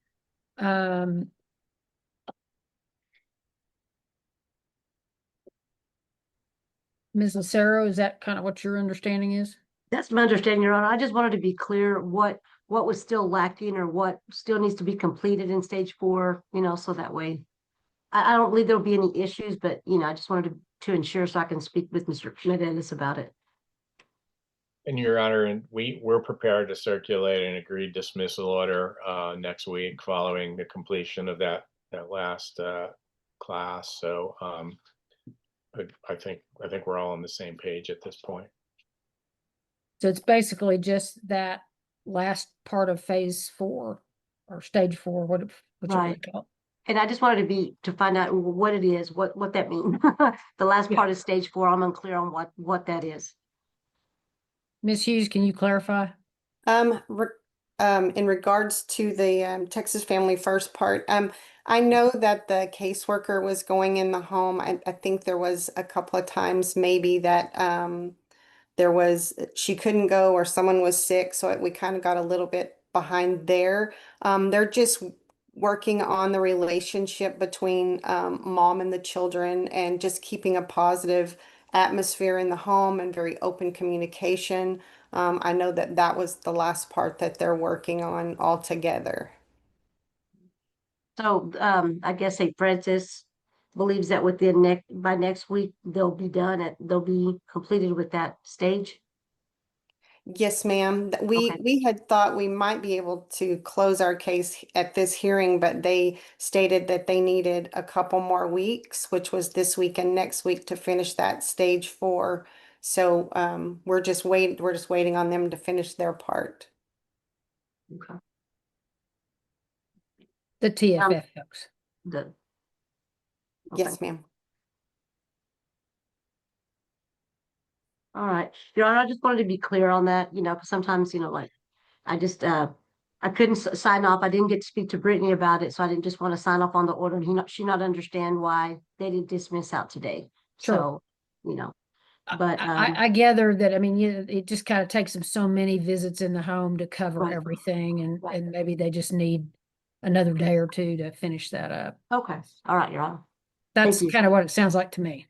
Ms. Lucero, is that kind of what your understanding is? That's my understanding, Your Honor. I just wanted to be clear what was still lacking or what still needs to be completed in stage 4, so that way. I don't believe there'll be any issues, but I just wanted to ensure so I can speak with Mr. Medeiros about it. And Your Honor, and we're prepared to circulate an agreed dismissal order next week following the completion of that last class. So I think we're all on the same page at this point. So it's basically just that last part of phase 4 or stage 4, what Right. you call it. And I just wanted to find out what it is, what that means. The last part of stage 4, I'm unclear on what that is. Ms. Hughes, can you clarify? In regards to the Texas Family First part, I know that the caseworker was going in the home. I think there was a couple of times maybe that she couldn't go or someone was sick, so we kind of got a little bit behind there. They're just working on the relationship between mom and the children and just keeping a positive atmosphere in the home and very open communication. I know that was the last part that they're working on all together. So I guess St. Francis believes that by next week they'll be completed with that stage. Yes, ma'am. We had thought we might be able to close our case at this hearing, but they stated that they needed a couple more weeks, which was this week and next week, to finish that stage 4. So we're just waiting on them to finish their part. Okay. The TFF folks. Yes, ma'am. All right. Your Honor, I just wanted to be clear on that, because sometimes, like I just, I couldn't sign off. I didn't get to speak to Brittany about it. So I didn't just want to sign off on the order and she not understand why they didn't dismiss out today. Sure. So, but I gather that, it just kind of takes them so many visits in the home to cover everything and maybe they just need another day or two to finish that up. Okay. All right, Your Honor. That's kind of what it sounds like to me.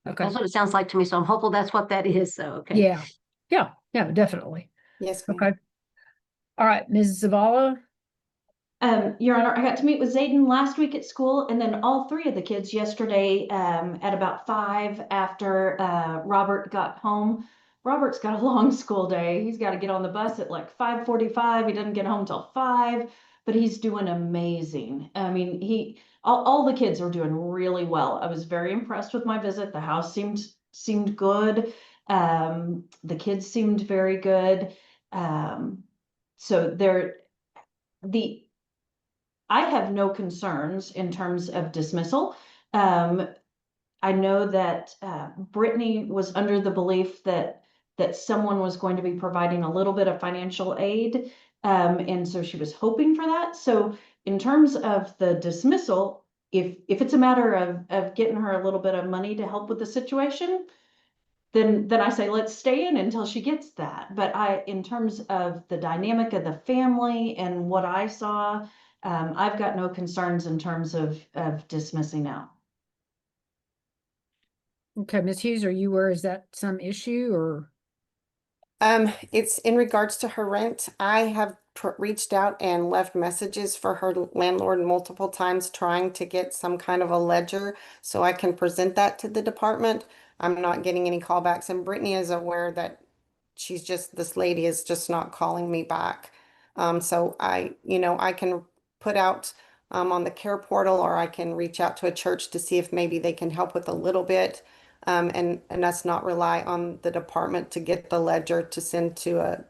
Okay. That's what it sounds like to me. So I'm hopeful that's what that is. So, okay. Yeah. Yeah, definitely. Yes, ma'am. Okay. All right, Ms. Zavala. Your Honor, I got to meet with Zayden last week at school, and then all three of the kids yesterday at about 5 after Robert got home. Robert's got a long school day. He's got to get on the bus at like 5:45. He doesn't get home till 5, but he's doing amazing. I mean, all the kids are doing really well. I was very impressed with my visit. The house seemed good. The kids seemed very good. So I have no concerns in terms of dismissal. I know that Brittany was under the belief that someone was going to be providing a little bit of financial aid, and so she was hoping for that. So in terms of the dismissal, if it's a matter of getting her a little bit of money to help with the situation, then I say let's stay in until she gets that. But in terms of the dynamic of the family and what I saw, I've got no concerns in terms of dismissing out. Okay, Ms. Hughes, are you aware, is that some issue or? It's in regards to her rent. I have reached out and left messages for her landlord multiple times trying to get some kind of a ledger so I can present that to the department. I'm not getting any callbacks, and Brittany is aware that this lady is just not calling me back. So I can put out on the care portal, or I can reach out to a church to see if maybe they can help with a little bit. And us not rely on the department to get the ledger to send to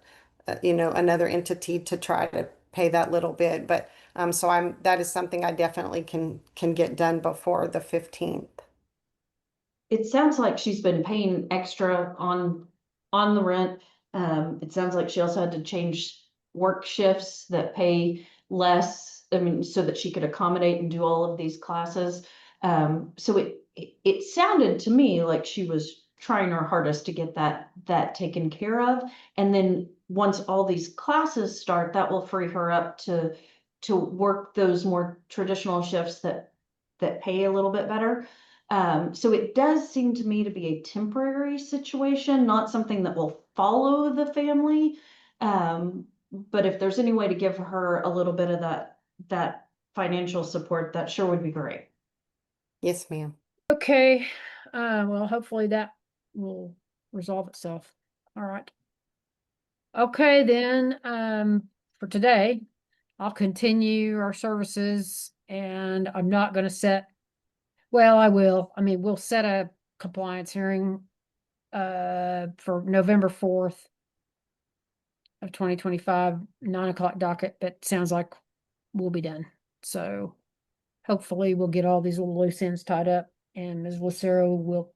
another entity to try to pay that little bit. But so that is something I definitely can get done before the 15th. It sounds like she's been paying extra on the rent. It sounds like she also had to change work shifts that pay less. I mean, so that she could accommodate and do all of these classes. So it sounded to me like she was trying her hardest to get that taken care of. And then once all these classes start, that will free her up to work those more traditional shifts that pay a little bit better. So it does seem to me to be a temporary situation, not something that will follow the family. But if there's any way to give her a little bit of that financial support, that sure would be great. Yes, ma'am. Okay, well, hopefully that will resolve itself. All right. Okay, then, for today, I'll continue our services and I'm not gonna well, I will. I mean, we'll set a compliance hearing for November 4th of 2025, 9 o'clock docket, but sounds like we'll be done. So hopefully we'll get all these little loose ends tied up and Ms. Lucero will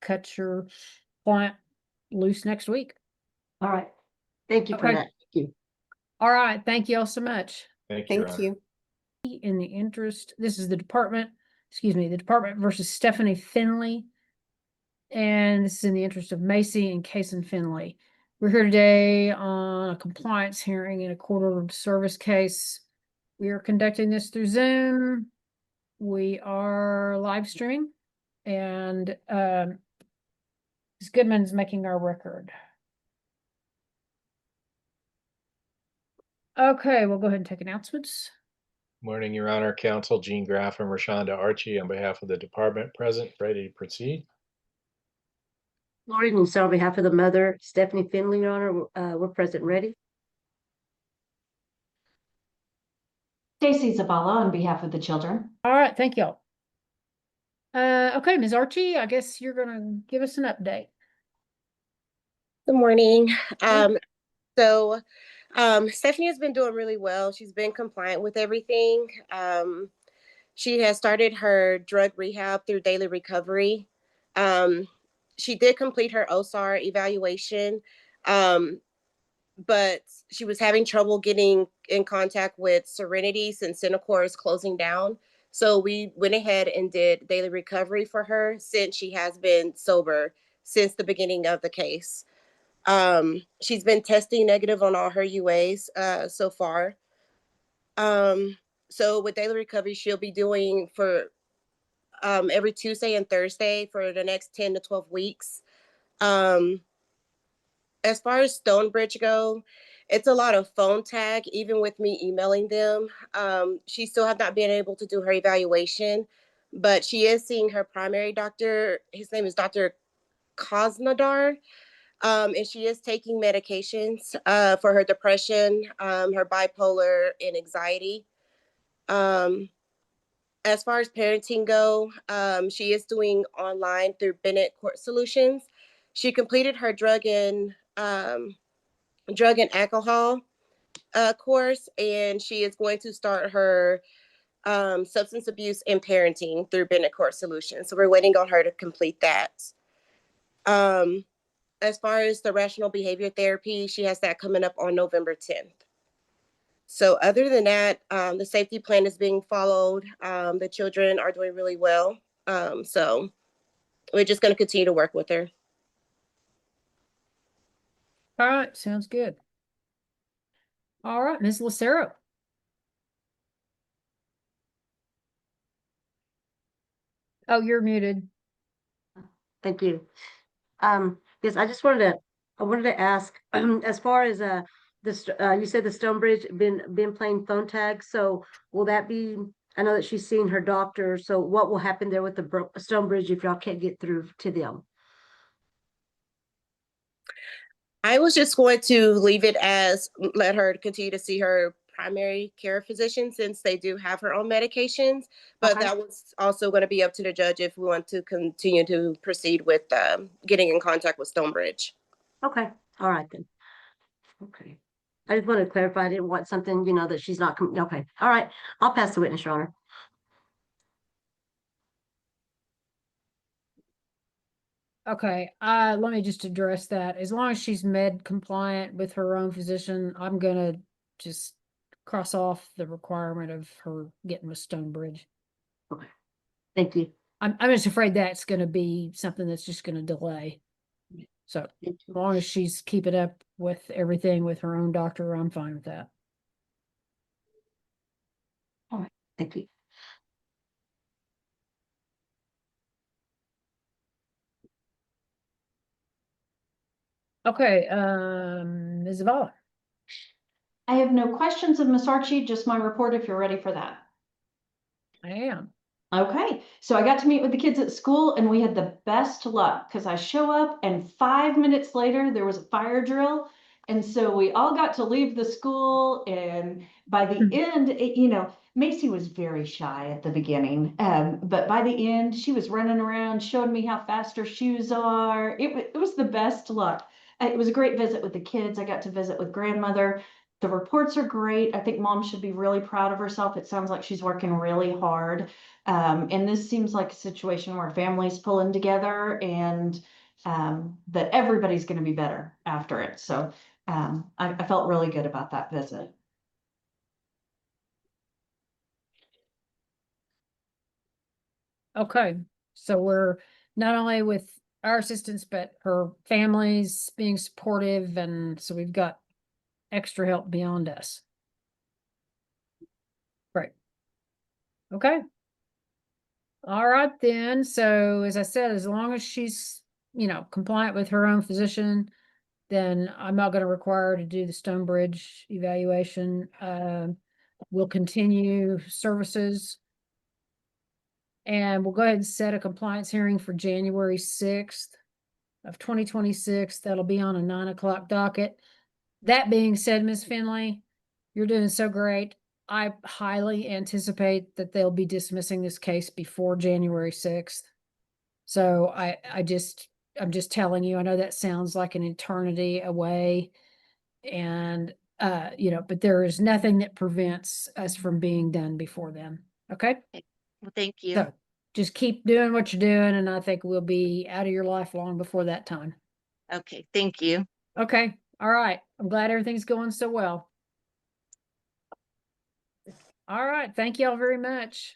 cut your client loose next week. All right. Thank you for Okay. that. Thank you. All right. Thank you all so much. Thank you. Thank you. In the interest, this is the department versus Stephanie Finley. And this is in the interest of Macy and Kason Finley. We're here today on a compliance hearing in a court-ordered service case. We are conducting this through Zoom. We are live streaming and Ms. Goodman's making our record. Okay, we'll go ahead and take announcements. Morning, Your Honor. Counsel Gene Graff and Rashonda Archie on behalf of the department present, ready to proceed. Lori Musa on behalf of the mother, Stephanie Finley, Your Honor, we're present and ready. Stacy Zabala on behalf of the children. All right, thank y'all. Okay, Ms. Archie, I guess you're gonna give us an update. Good morning. So Stephanie has been doing really well. She's been compliant with everything. She has started her drug rehab through daily recovery. She did complete her OSAR evaluation, but she was having trouble getting in contact with Serenity since Centacor is closing down. So we went ahead and did daily recovery for her since she has been sober since the beginning of the case. She's been testing negative on all her UAs so far. So with daily recovery, she'll be doing for every Tuesday and Thursday for the next 10 to 12 weeks. As far as Stonebridge go, it's a lot of phone tag, even with me emailing them. She still have not been able to do her evaluation, but she is seeing her primary doctor. His name is Dr. Kosnadar. And she is taking medications for her depression, her bipolar, and anxiety. As far as parenting go, she is doing online through Bennett Court Solutions. She completed her drug and alcohol course, and she is going to start her substance abuse and parenting through Bennett Court Solutions. So we're waiting on her to complete that. As far as the rational behavior therapy, she has that coming up on November 10th. So other than that, the safety plan is being followed. The children are doing really well. So we're just going to continue to work with her. All right, sounds good. All right, Ms. Lucero. Oh, you're muted. Thank you. Yes, I wanted to ask, as far as this, you said the Stonebridge been playing phone tag. So will that be? I know that she's seeing her doctor. So what will happen there with the Stonebridge if y'all can't get through to them? I was just going to leave it as let her continue to see her primary care physician since they do have her own medications. But Okay. that was also going to be up to the judge if we want to continue to proceed with getting in contact with Stonebridge. Okay. All right then. Okay. I just wanted to clarify. I didn't want something, that she's not. Okay. All right. I'll pass the witness, Your Honor. Okay, let me just address that. As long as she's med compliant with her own physician, I'm gonna just cross off the requirement of her getting with Stonebridge. Okay. Thank you. I'm just afraid that's gonna be something that's just gonna delay. So as long as she's keeping up with everything with her own doctor, I'm fine with that. All right. Thank you. Okay, Ms. Zavala. I have no questions of Ms. Archie, just my report if you're ready for that. I am. Okay, so I got to meet with the kids at school and we had the best luck because I show up and 5 minutes later there was a fire drill. And so we all got to leave the school, and by the end, Macy was very shy at the beginning, but by the end she was running around, showing me how fast her shoes are. It was the best luck. It was a great visit with the kids. I got to visit with grandmother. The reports are great. I think mom should be really proud of herself. It sounds like she's working really hard. And this seems like a situation where families pulling together and that everybody's going to be better after it. So I felt really good about that visit. Okay, so we're not only with our assistance, but her family's being supportive, and so we've got extra help beyond us. Right. Okay. All right then. So as I said, as long as she's, compliant with her own physician, then I'm not going to require her to do the Stonebridge evaluation. We'll continue services. And we'll go ahead and set a compliance hearing for January 6th of 2026. That'll be on a 9 o'clock docket. That being said, Ms. Finley, you're doing so great. I highly anticipate that they'll be dismissing this case before January 6th. So I'm just telling you, I know that sounds like an eternity away, and but there is nothing that prevents us from being done before then. Okay? Well, thank you. So just keep doing what you're doing, and I think we'll be out of your life long before that time. Okay, thank you. Okay. All right. I'm glad everything's going so well. All right. Thank you all very much.